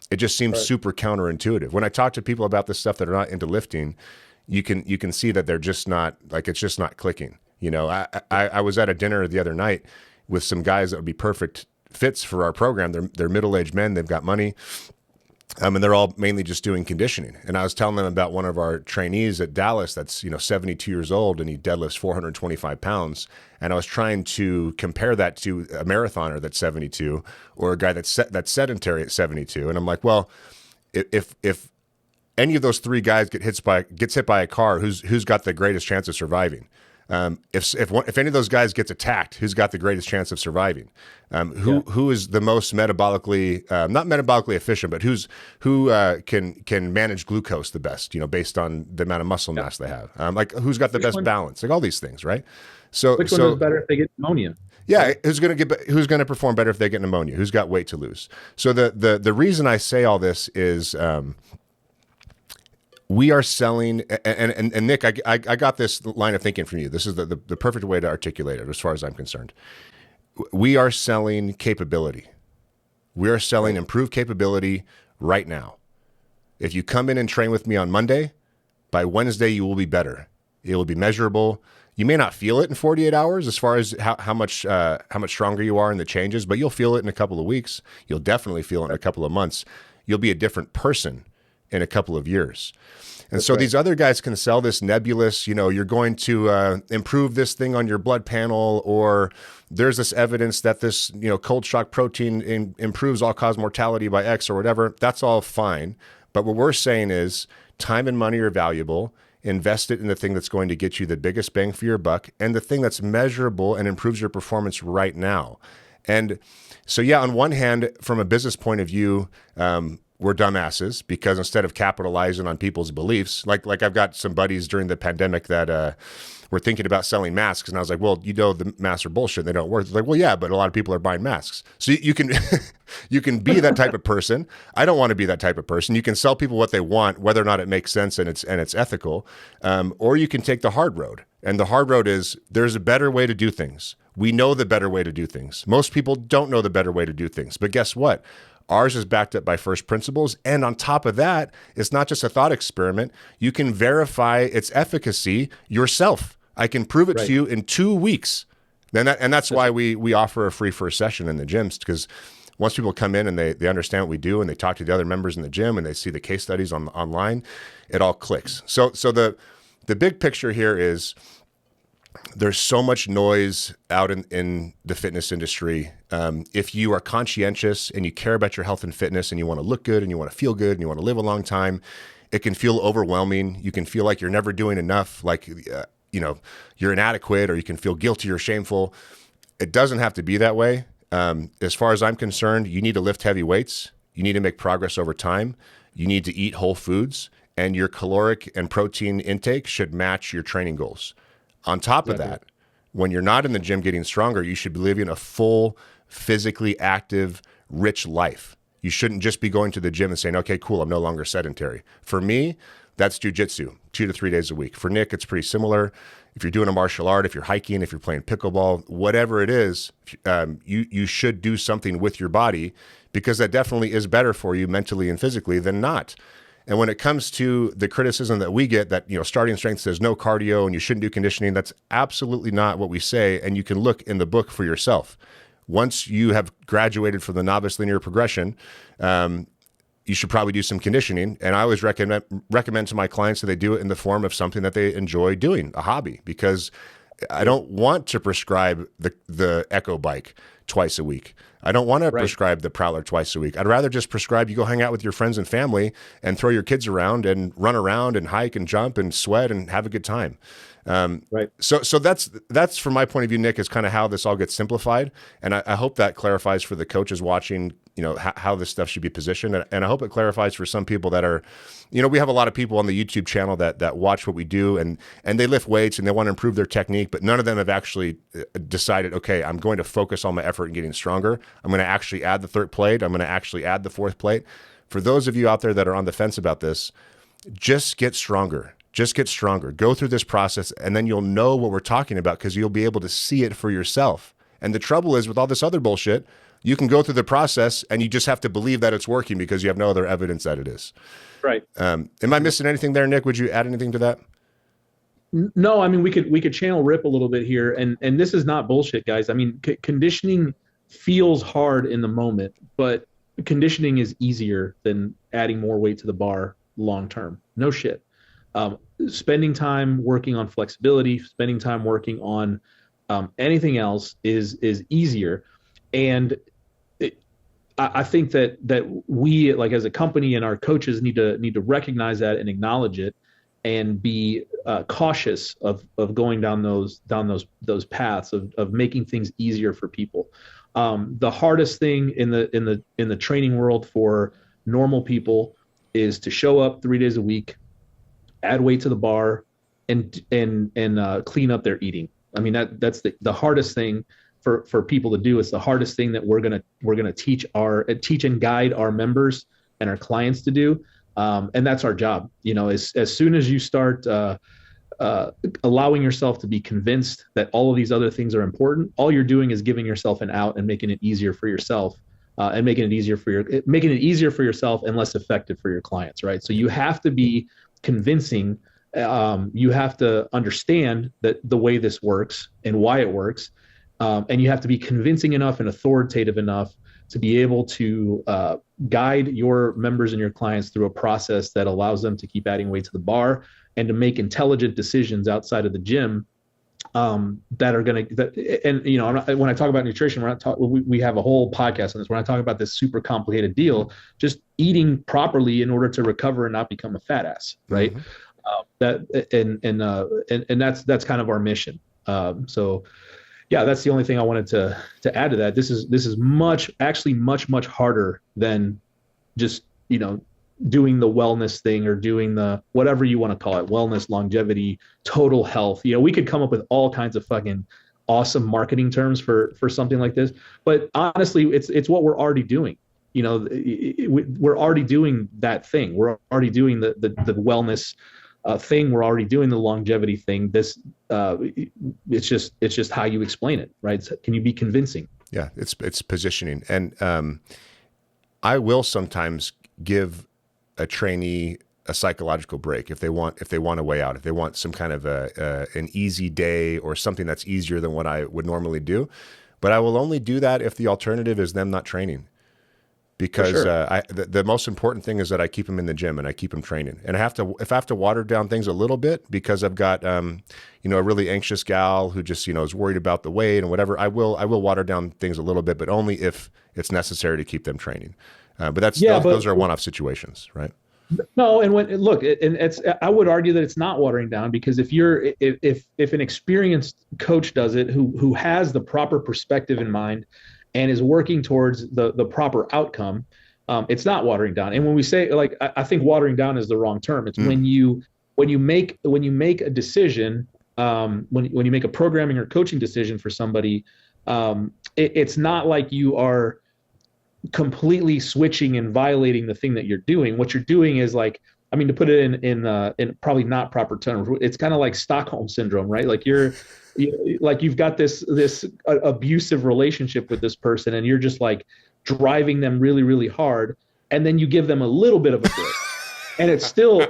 It just seems super counterintuitive. When I talk to people about this stuff that are not into lifting, you can see that they're just not, like, it's just not clicking. You know, I was at a dinner the other night with some guys that would be perfect fits for our program. They're middle-aged men. They've got money. And they're all mainly just doing conditioning. And I was telling them about one of our trainees at Dallas that's 72 years old, and he deadlifts 425 pounds. And I was trying to compare that to a marathoner that's 72, or a guy that's sedentary at 72. And I'm like, well, if any of those three guys gets hit by a car, who's got the greatest chance of surviving? If any of those guys gets attacked, who's got the greatest chance of surviving? Who is the most metabolically not metabolically efficient, but who can manage glucose the best? Based on the amount of muscle mass they have. Like who's got the best balance? Like all these things, right? So which one is better if they get pneumonia? Yeah, who's going to perform better if they get pneumonia? Who's got weight to lose? So the reason I say all this is. We are selling, and Nick, I got this line of thinking from you. This is the perfect way to articulate it as far as I'm concerned. We are selling capability. We are selling improved capability right now. If you come in and train with me on Monday, by Wednesday you will be better. It will be measurable. You may not feel it in 48 hours as far as how much stronger you are in the changes, but you'll feel it in a couple of weeks. You'll definitely feel it in a couple of months. You'll be a different person in a couple of years. And so these other guys can sell this nebulous, you're going to improve this thing on your blood panel, or there's this evidence that this, cold shock protein improves all-cause mortality by X or whatever. That's all fine. But what we're saying is time and money are valuable. Invest it in the thing that's going to get you the biggest bang for your buck and the thing that's measurable and improves your performance right now. And so, yeah, on one hand, from a business point of view, we're dumbasses because instead of capitalizing on people's beliefs, like I've got some buddies during the pandemic that were thinking about selling masks, and I was like, well, the masks are bullshit, they don't work. They're like, well, yeah, but a lot of people are buying masks. So you can you can be that type of person. I don't want to be that type of person. You can sell people what they want, whether or not it makes sense and it's ethical, or you can take the hard road. And the hard road is there's a better way to do things. We know the better way to do things. Most people don't know the better way to do things, but guess what? Ours is backed up by first principles. And on top of that, it's not just a thought experiment. You can verify its efficacy yourself. I can prove it to you in 2 weeks. And that's why we offer a free first session in the gyms, because once people come in and they understand what we do and they talk to the other members in the gym and they see the case studies online, it all clicks. So the big picture here is there's so much noise out in the fitness industry. If you are conscientious and you care about your health and fitness and you want to look good and you want to feel good and you want to live a long time, it can feel overwhelming. You can feel like you're never doing enough, like, you're inadequate, or you can feel guilty or shameful. It doesn't have to be that way. As far as I'm concerned, you need to lift heavy weights. You need to make progress over time. You need to eat whole foods, and your caloric and protein intake should match your training goals. On top of that, when you're not in the gym getting stronger, you should be living a full, physically active, rich life. You shouldn't just be going to the gym and saying, okay, cool, I'm no longer sedentary. For me, that's jujitsu, 2 to 3 days a week. For Nick, it's pretty similar. If you're doing a martial art, if you're hiking, if you're playing pickleball, whatever it is, you should do something with your body, because that definitely is better for you mentally and physically than not. And when it comes to the criticism that we get that, starting strength says no cardio and you shouldn't do conditioning, that's absolutely not what we say. And you can look in the book for yourself. Once you have graduated from the novice linear progression, you should probably do some conditioning. And I always recommend to my clients that they do it in the form of something that they enjoy doing, a hobby, because I don't want to prescribe the Echo bike twice a week. I don't want to prescribe the Prowler twice a week. I'd rather just prescribe you go hang out with your friends and family and throw your kids around and run around and hike and jump and sweat and have a good time. So that's from my point of view, Nick, is kind of how this all gets simplified. And I hope that clarifies for the coaches watching, how this stuff should be positioned. And I hope it clarifies for some people that are, we have a lot of people on the YouTube channel that watch what we do, and they lift weights and they want to improve their technique, but none of them have actually decided, okay, I'm going to focus all my effort in getting stronger. I'm going to actually add the third plate. I'm going to actually add the fourth plate. For those of you out there that are on the fence about this, just get stronger. Just get stronger. Go through this process, and then you'll know what we're talking about, because you'll be able to see it for yourself. And the trouble is, with all this other bullshit, you can go through the process and you just have to believe that it's working because you have no other evidence that it is. Right. Am I missing anything there, Nick? Would you add anything to that? No, I mean, we could channel Rip a little bit here, and this is not bullshit, guys. I mean, conditioning feels hard in the moment, but conditioning is easier than adding more weight to the bar long term. No shit. Spending time working on flexibility, spending time working on anything else is easier. And I think that we, like, as a company and our coaches, need to recognize that and acknowledge it, and be cautious of going down those paths of making things easier for people. The hardest thing in the training world for normal people is to show up 3 days a week, add weight to the bar, and clean up their eating. I mean, that's the hardest thing for people to do. It's the hardest thing that we're gonna teach and guide our members and our clients to do. And that's our job. As soon as you start allowing yourself to be convinced that all of these other things are important, all you're doing is giving yourself an out and making it easier for yourself, and making it easier for yourself and less effective for your clients, right? So you have to be convincing. You have to understand that the way this works and why it works, and you have to be convincing enough and authoritative enough to be able to guide your members and your clients through a process that allows them to keep adding weight to the bar and to make intelligent decisions outside of the gym, that are going to, and when I talk about nutrition, we have a whole podcast on this. When I talk about this super complicated deal, just eating properly in order to recover and not become a fat ass, right? Mm-hmm. That's kind of our mission. So yeah, that's the only thing I wanted to add to that. This is much harder than just, doing the wellness thing or doing the whatever you want to call it, wellness, longevity, total health. We could come up with all kinds of fucking awesome marketing terms for something like this. But honestly, it's what we're already doing. We're already doing that thing. We're already doing the wellness thing. We're already doing the longevity thing. This it's just how you explain it, right? So can you be convincing? Yeah, it's positioning. And I will sometimes give a trainee a psychological break if they want a way out, if they want some kind of an easy day or something that's easier than what I would normally do. But I will only do that if the alternative is them not training. For because sure. the most important thing is that I keep them in the gym and I keep them training. And if I have to water down things a little bit because I've got a really anxious gal who just is worried about the weight and whatever, I will water down things a little bit, but only if it's necessary to keep them training. But Yeah, those but are one-off situations, right? no, and when look, and it's I would argue that it's not watering down, because if an experienced coach does it, who has the proper perspective in mind and is working towards the proper outcome, it's not watering down. And when we say, like, I think watering down is the wrong term. It's Mm, when you make a decision, when you make a programming or coaching decision for somebody, it's not like you are completely switching and violating the thing that you're doing. What you're doing is, like, I mean, to put it in probably not proper terms, it's kind of like Stockholm syndrome, right? Like like you've got this abusive relationship with this person, and you're just like driving them really, really hard, and then you give them a little bit of a break, and it's still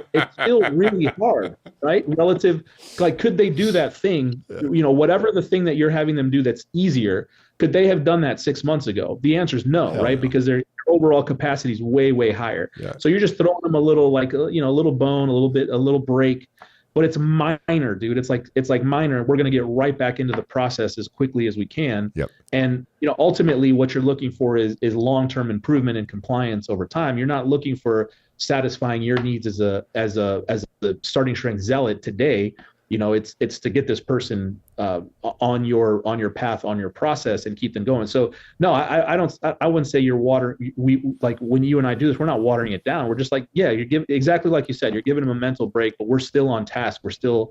really hard, right? Relative, like, could they do that thing, whatever the thing that you're having them do that's easier, could they have done that 6 months ago? The answer is no, hell right? no. Because their overall capacity is way, way higher. Yeah. So you're just throwing them a little, like, a little bone, a little break, but it's minor, dude. It's like minor. We're going to get right back into the process as quickly as we can. Yep. And ultimately, what you're looking for is long-term improvement and compliance over time. You're not looking for satisfying your needs as a starting strength zealot today. It's to get this person on your path, on your process, and keep them going. So no, I wouldn't say we, like, when you and I do this, we're not watering it down. We're just like, yeah, you're giving, exactly like you said, you're giving them a mental break, but we're still on task. We're still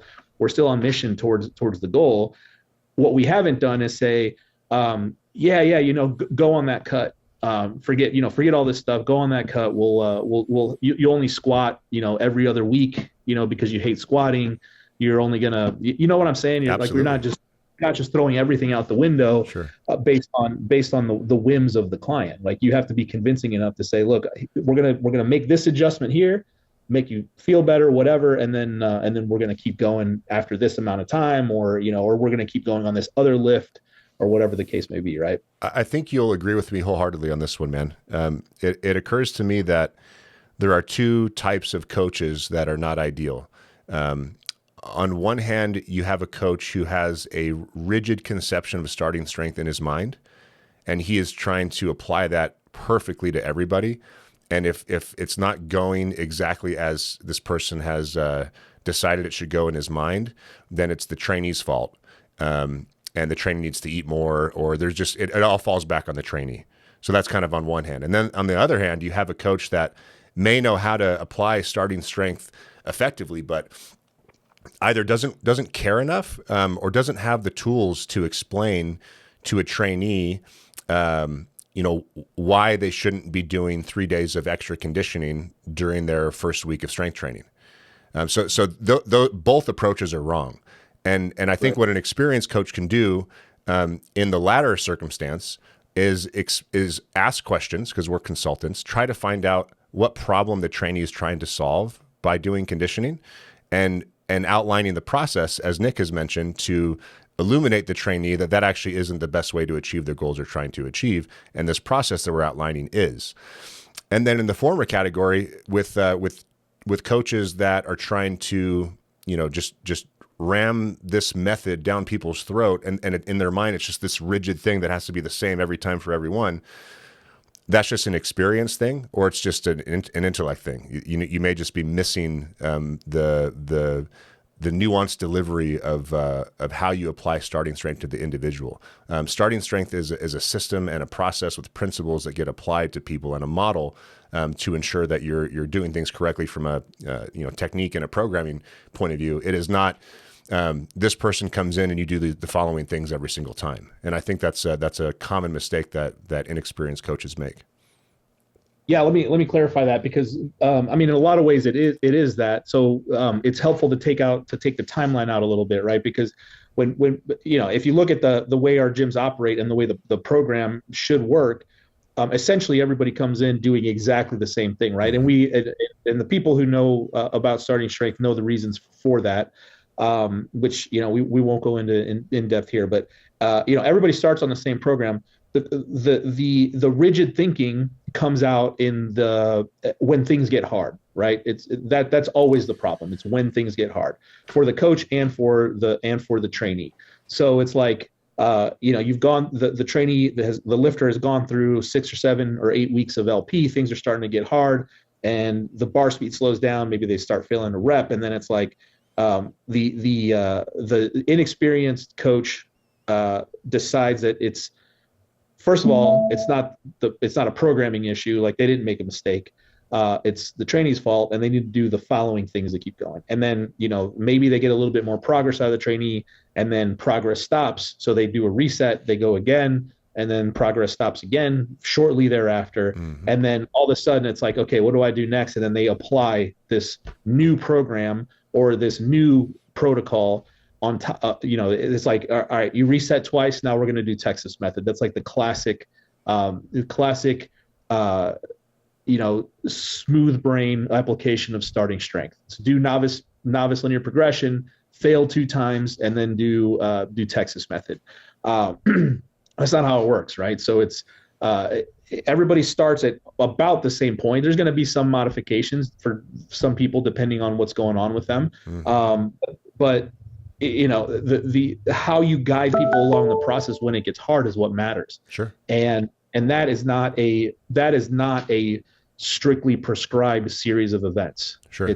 on mission towards the goal. What we haven't done is say, yeah, go on that cut. Forget all this stuff. Go on that cut. You only squat, every other week, because you hate squatting. You're only gonna, you know what I'm saying? You're like, we're Absolutely. not just throwing everything out the window, Sure. based on the whims of the client. Like, you have to be convincing enough to say, look, we're gonna make this adjustment here, make you feel better, whatever, and then we're gonna keep going after this amount of time, or we're gonna keep going on this other lift, or whatever the case may be, right? I think you'll agree with me wholeheartedly on this one, man. It occurs to me that there are two types of coaches that are not ideal. On one hand, you have a coach who has a rigid conception of starting strength in his mind, and he is trying to apply that perfectly to everybody. And if it's not going exactly as this person has decided it should go in his mind, then it's the trainee's fault. And the trainee needs to eat more, or there's just, it all falls back on the trainee. So that's kind of on one hand. And then on the other hand, you have a coach that may know how to apply starting strength effectively, but either doesn't care enough, or doesn't have the tools to explain to a trainee, why they shouldn't be doing 3 days of extra conditioning during their first week of strength training. Both approaches are wrong. And I think Right. what an experienced coach can do, in the latter circumstance, is ask questions, because we're consultants, try to find out what problem the trainee is trying to solve by doing conditioning, and outlining the process, as Nick has mentioned, to illuminate the trainee that actually isn't the best way to achieve the goals they're trying to achieve, and this process that we're outlining is. And then in the former category, with coaches that are trying to just ram this method down people's throat, and in their mind it's just this rigid thing that has to be the same every time for everyone. That's just an experience thing, or it's just an intellect thing. You may just be missing the nuanced delivery of how you apply starting strength to the individual. Starting strength is a system and a process with principles that get applied to people, and a model to ensure that you're doing things correctly from a technique and a programming point of view. It is not this person comes in and you do the following things every single time. And I think that's a common mistake that inexperienced coaches make. Yeah, let me clarify that, because I mean, in a lot of ways it is that. So it's helpful to take the timeline out a little bit, right? Because when if you look at the way our gyms operate and the way the program should work, essentially everybody comes in doing exactly the same thing, right? And the people who know about starting strength know the reasons for that, which we won't go into in depth here, but everybody starts on the same program. the rigid thinking comes out in the when things get hard, right? That's always the problem. It's when things get hard for the coach and for the trainee. So it's like you've gone the trainee the lifter has gone through 6 or 7 or 8 weeks of LP. Things are starting to get hard, and the bar speed slows down. Maybe they start failing a rep, and then it's like the inexperienced coach decides that it's first of all, it's not a programming issue. Like they didn't make a mistake. It's the trainee's fault, and they need to do the following things to keep going. And then, maybe they get a little bit more progress out of the trainee, and then progress stops. So they do a reset, they go again, and then progress stops again shortly thereafter. Mm-hmm. And then all of a sudden it's like, okay, what do I do next? And then they apply this new program or this new protocol on top. It's like, all right, you reset twice. Now we're going to do Texas method. That's like the classic, smooth brain application of starting strength. So do novice linear progression, fail 2 times, and then do Texas method. That's not how it works, right? So it's everybody starts at about the same point. There's going to be some modifications for some people depending on what's going on with them. Mm-hmm. But the how you guide people along the process when it gets hard is what matters. Sure. And that is not a strictly prescribed series of events. Sure.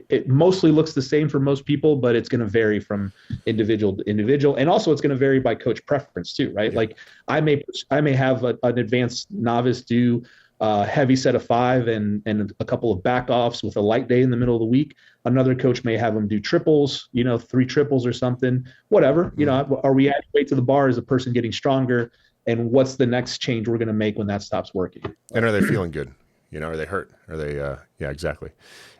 It mostly looks the same for most people, but it's going to vary from individual to individual, and also it's going to vary by coach preference too, right? Yeah. Like I may have an advanced novice do a heavy set of 5 and a couple of back offs with a light day in the middle of the week. Another coach may have them do triples, 3 triples or something, whatever. Mm-hmm. Are we adding weight to the bar? Is the person getting stronger? And what's the next change we're going to make when that stops working? And are they feeling good? Are they hurt? Are they? Yeah, exactly.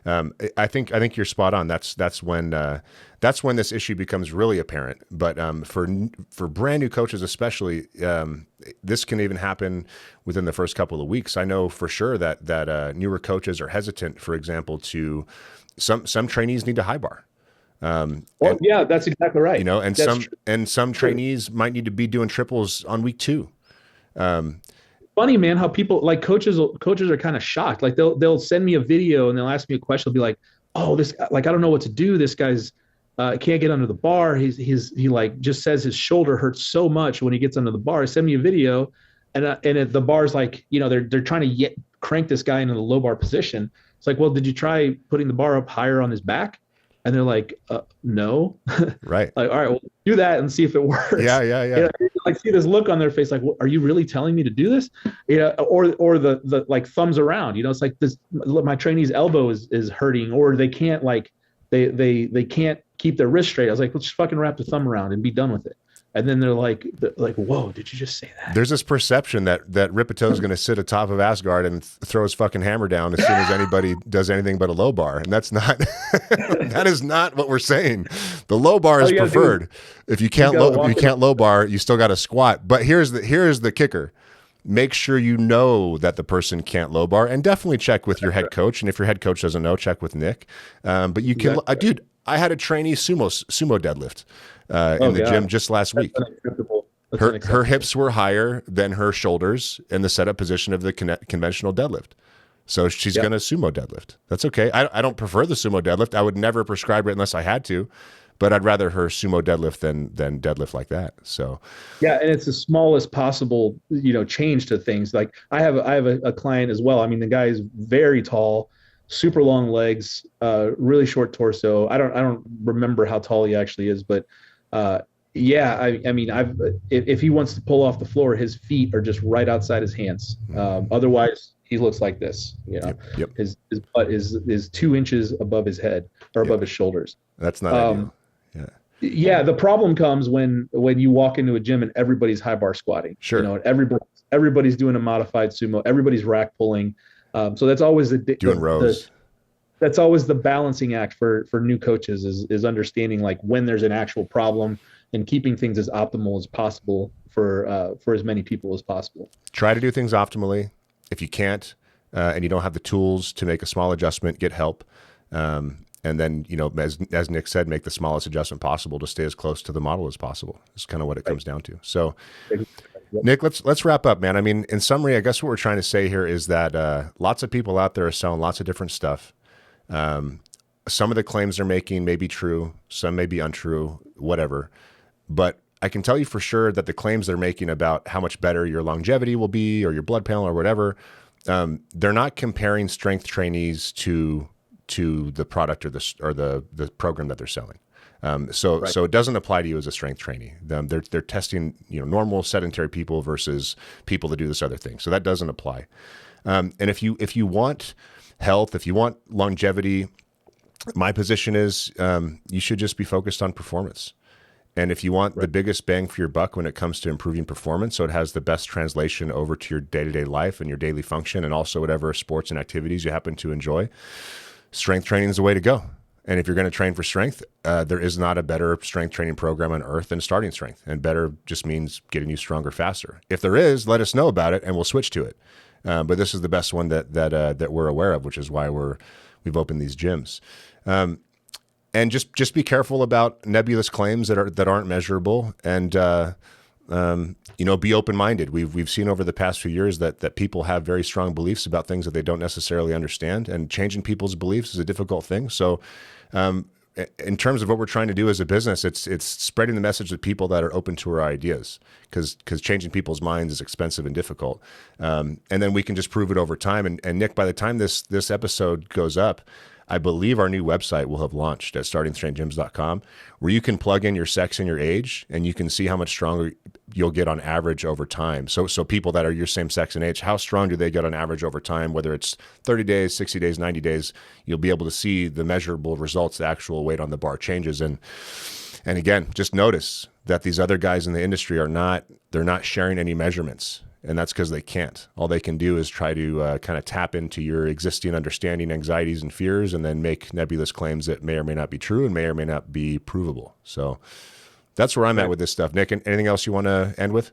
I think you're spot on. That's when this issue becomes really apparent. But for brand new coaches, especially, this can even happen within the first couple of weeks. I know for sure that newer coaches are hesitant, for example, to some trainees need to high bar. Yeah, that's exactly right. And some trainees might need to be doing triples on week 2. Funny, man, how people like coaches are kind of shocked. Like they'll send me a video and they'll ask me a question. They'll be like, "Oh, this I don't know what to do. This guy's can't get under the bar. He like just says his shoulder hurts so much when he gets under the bar." Send me a video, and the bar's like, they're trying to crank this guy into the low bar position. It's like, well, did you try putting the bar up higher on his back? And they're like, no. Right. Like, all right, well, do that and see if it works. Yeah. Like see this look on their face, like, are you really telling me to do this? Or the like thumbs around. It's like this. My trainee's elbow is hurting, or they can't they can't keep their wrist straight. I was like, let's just fucking wrap the thumb around and be done with it. And then they're like, whoa, did you just say that? There's this perception that Ripito is going to sit atop of Asgard and throw his fucking hammer down as soon as anybody does anything but a low bar. And that's not, that is not what we're saying. The low bar is preferred. If you can't low bar, you still got to squat. But here's the kicker. Make sure you know that the person can't low bar, and definitely check with your head coach. And if your head coach doesn't know, check with Nick. But you can, dude, I had a trainee sumo deadlift in the gym just last week. Her hips were higher than her shoulders in the setup position of the conventional deadlift. So she's going to sumo deadlift. That's okay. I don't prefer the sumo deadlift. I would never prescribe it unless I had to, but I'd rather her sumo deadlift than deadlift like that. So yeah, and it's the smallest possible change to things. Like I have a client as well. I mean, the guy is very tall, super long legs, really short torso. I don't remember how tall he actually is, but I mean, if he wants to pull off the floor, his feet are just right outside his hands. Otherwise, he looks like this. Yep. His butt is 2 inches above his head or above his shoulders. That's not ideal. Yeah. The problem comes when you walk into a gym and everybody's high bar squatting. Sure. Everybody's doing a modified sumo. Everybody's rack pulling. So that's always doing rows. That's always the balancing act for new coaches is understanding like when there's an actual problem and keeping things as optimal as possible for as many people as possible. Try to do things optimally. If you can't, and you don't have the tools to make a small adjustment, get help. And then, as Nick said, make the smallest adjustment possible to stay as close to the model as possible. It's kind of what it comes down to. So, Nick, let's wrap up, man. I mean, in summary, I guess what we're trying to say here is that lots of people out there are selling lots of different stuff. Some of the claims they're making may be true, some may be untrue, whatever. But I can tell you for sure that the claims they're making about how much better your longevity will be or your blood panel or whatever, they're not comparing strength trainees to the product or the program that they're selling. So it doesn't apply to you as a strength trainee. They're testing normal sedentary people versus people that do this other thing. So that doesn't apply. And if you want health, if you want longevity, my position is you should just be focused on performance. And if you want the biggest bang for your buck when it comes to improving performance, so it has the best translation over to your day-to-day life and your daily function, and also whatever sports and activities you happen to enjoy, strength training is the way to go. And if you're going to train for strength, there is not a better strength training program on earth than starting strength. And better just means getting you stronger faster. If there is, let us know about it and we'll switch to it. But this is the best one that we're aware of, which is why we've opened these gyms. And just be careful about nebulous claims that aren't measurable, and be open-minded. We've seen over the past few years that people have very strong beliefs about things that they don't necessarily understand, and changing people's beliefs is a difficult thing. So, in terms of what we're trying to do as a business, it's spreading the message to people that are open to our ideas, because changing people's minds is expensive and difficult. And then we can just prove it over time. And Nick, by the time this episode goes up, I believe our new website will have launched at startingstrengthgyms.com, where you can plug in your sex and your age, and you can see how much stronger you'll get on average over time. So people that are your same sex and age, how strong do they get on average over time, whether it's 30 days, 60 days, 90 days, you'll be able to see the measurable results, the actual weight on the bar changes. And again, just notice that these other guys in the industry they're not sharing any measurements. And that's because they can't. All they can do is try to kind of tap into your existing understanding, anxieties, and fears, and then make nebulous claims that may or may not be true and may or may not be provable. So that's where I'm at with this stuff. Nick, anything else you want to end with?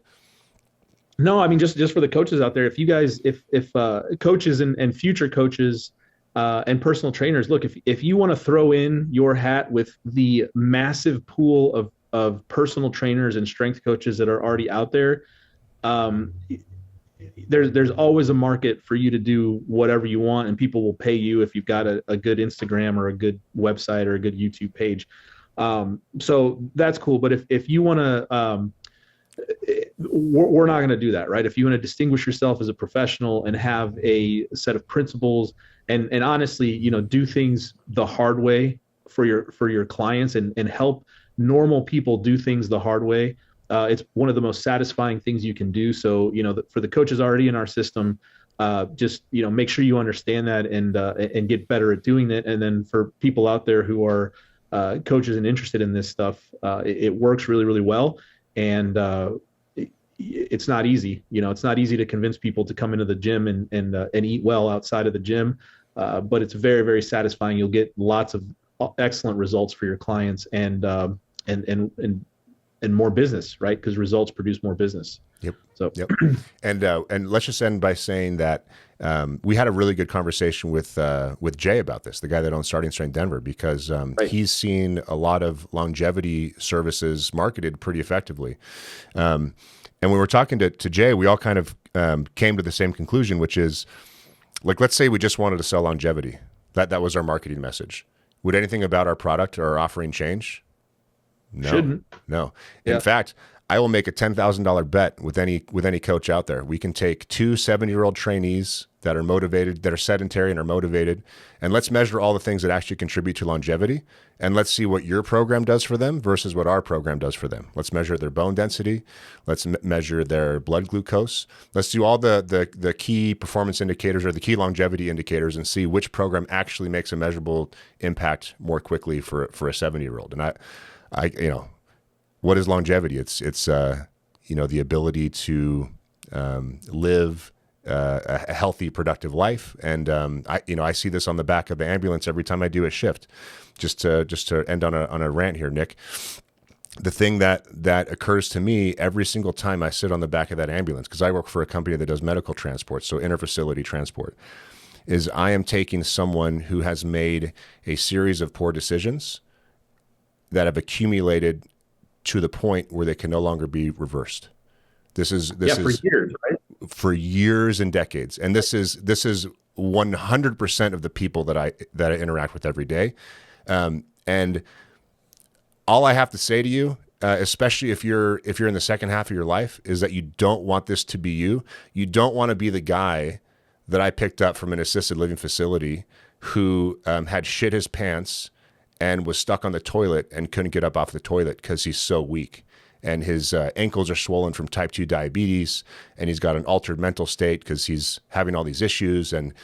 No, I mean, just for the coaches out there, if you guys, if coaches and future coaches and personal trainers, look, if you want to throw in your hat with the massive pool of personal trainers and strength coaches that are already out there, there's always a market for you to do whatever you want, and people will pay you if you've got a good Instagram or a good website or a good YouTube page. So that's cool. But if you want to, we're not going to do that, right? If you want to distinguish yourself as a professional and have a set of principles and honestly, do things the hard way for your clients and help normal people do things the hard way, it's one of the most satisfying things you can do. So, for the coaches already in our system, just, make sure you understand that and get better at doing it. And then for people out there who are coaches and interested in this stuff, it works really, really well. And it's not easy. It's not easy to convince people to come into the gym and eat well outside of the gym. But it's very, very satisfying. You'll get lots of excellent results for your clients and more business, right? Because results produce more business. Yep. So, yep. And let's just end by saying that we had a really good conversation with Jay about this, the guy that owns Starting Strength Denver, because he's seen a lot of longevity services marketed pretty effectively. And when we were talking to Jay, we all kind of came to the same conclusion, which is, like, let's say we just wanted to sell longevity. That was our marketing message. Would anything about our product or our offering change? No. Shouldn't. No. In fact, I will make a $10,000 bet with any coach out there. We can take two 70-year-old trainees that are motivated, that are sedentary and are motivated, and let's measure all the things that actually contribute to longevity, and let's see what your program does for them versus what our program does for them. Let's measure their bone density. Let's measure their blood glucose. Let's do all the key performance indicators or the key longevity indicators and see which program actually makes a measurable impact more quickly for a 70-year-old. And I what is longevity? It's the ability to live a healthy, productive life. And I see this on the back of the ambulance every time I do a shift. Just to end on a rant here, Nick. The thing that occurs to me every single time I sit on the back of that ambulance, because I work for a company that does medical transport, so interfacility transport, is I am taking someone who has made a series of poor decisions that have accumulated to the point where they can no longer be reversed. This is for years, right? For years and decades. And this is 100% of the people that I interact with every day. And all I have to say to you, especially if you're in the second half of your life, is that you don't want this to be you. You don't want to be the guy that I picked up from an assisted living facility who had shit his pants and was stuck on the toilet and couldn't get up off the toilet because he's so weak. And his ankles are swollen from type 2 diabetes, and he's got an altered mental state because he's having all these issues, and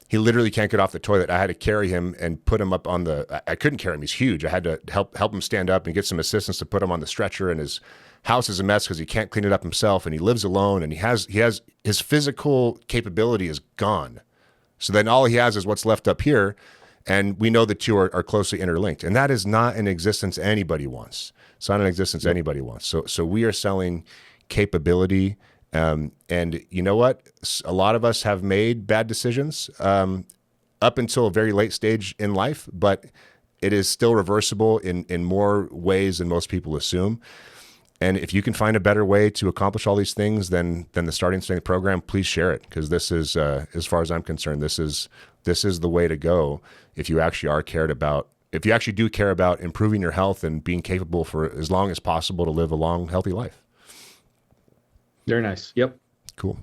he literally can't get off the toilet. I had to carry him and put him up on I couldn't carry him. He's huge. I had to help him stand up and get some assistance to put him on the stretcher, and his house is a mess because he can't clean it up himself, and he lives alone, and he has his physical capability is gone. So then all he has is what's left up here, and we know the two are closely interlinked, and that is not an existence anybody wants. It's not an existence anybody wants. So we are selling capability. And you know what? A lot of us have made bad decisions up until a very late stage in life, but it is still reversible in more ways than most people assume. And if you can find a better way to accomplish all these things than the Starting Strength program, please share it, because this is, as far as I'm concerned, this is the way to go if you actually do care about improving your health and being capable for as long as possible to live a long, healthy life. Very nice. Yep. Cool.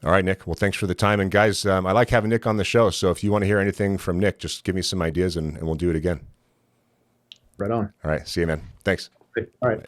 All right, Nick. Well, thanks for the time. And guys, I like having Nick on the show. So if you want to hear anything from Nick, just give me some ideas and we'll do it again. Right on. All right. See you, man. Thanks. All right. Bye.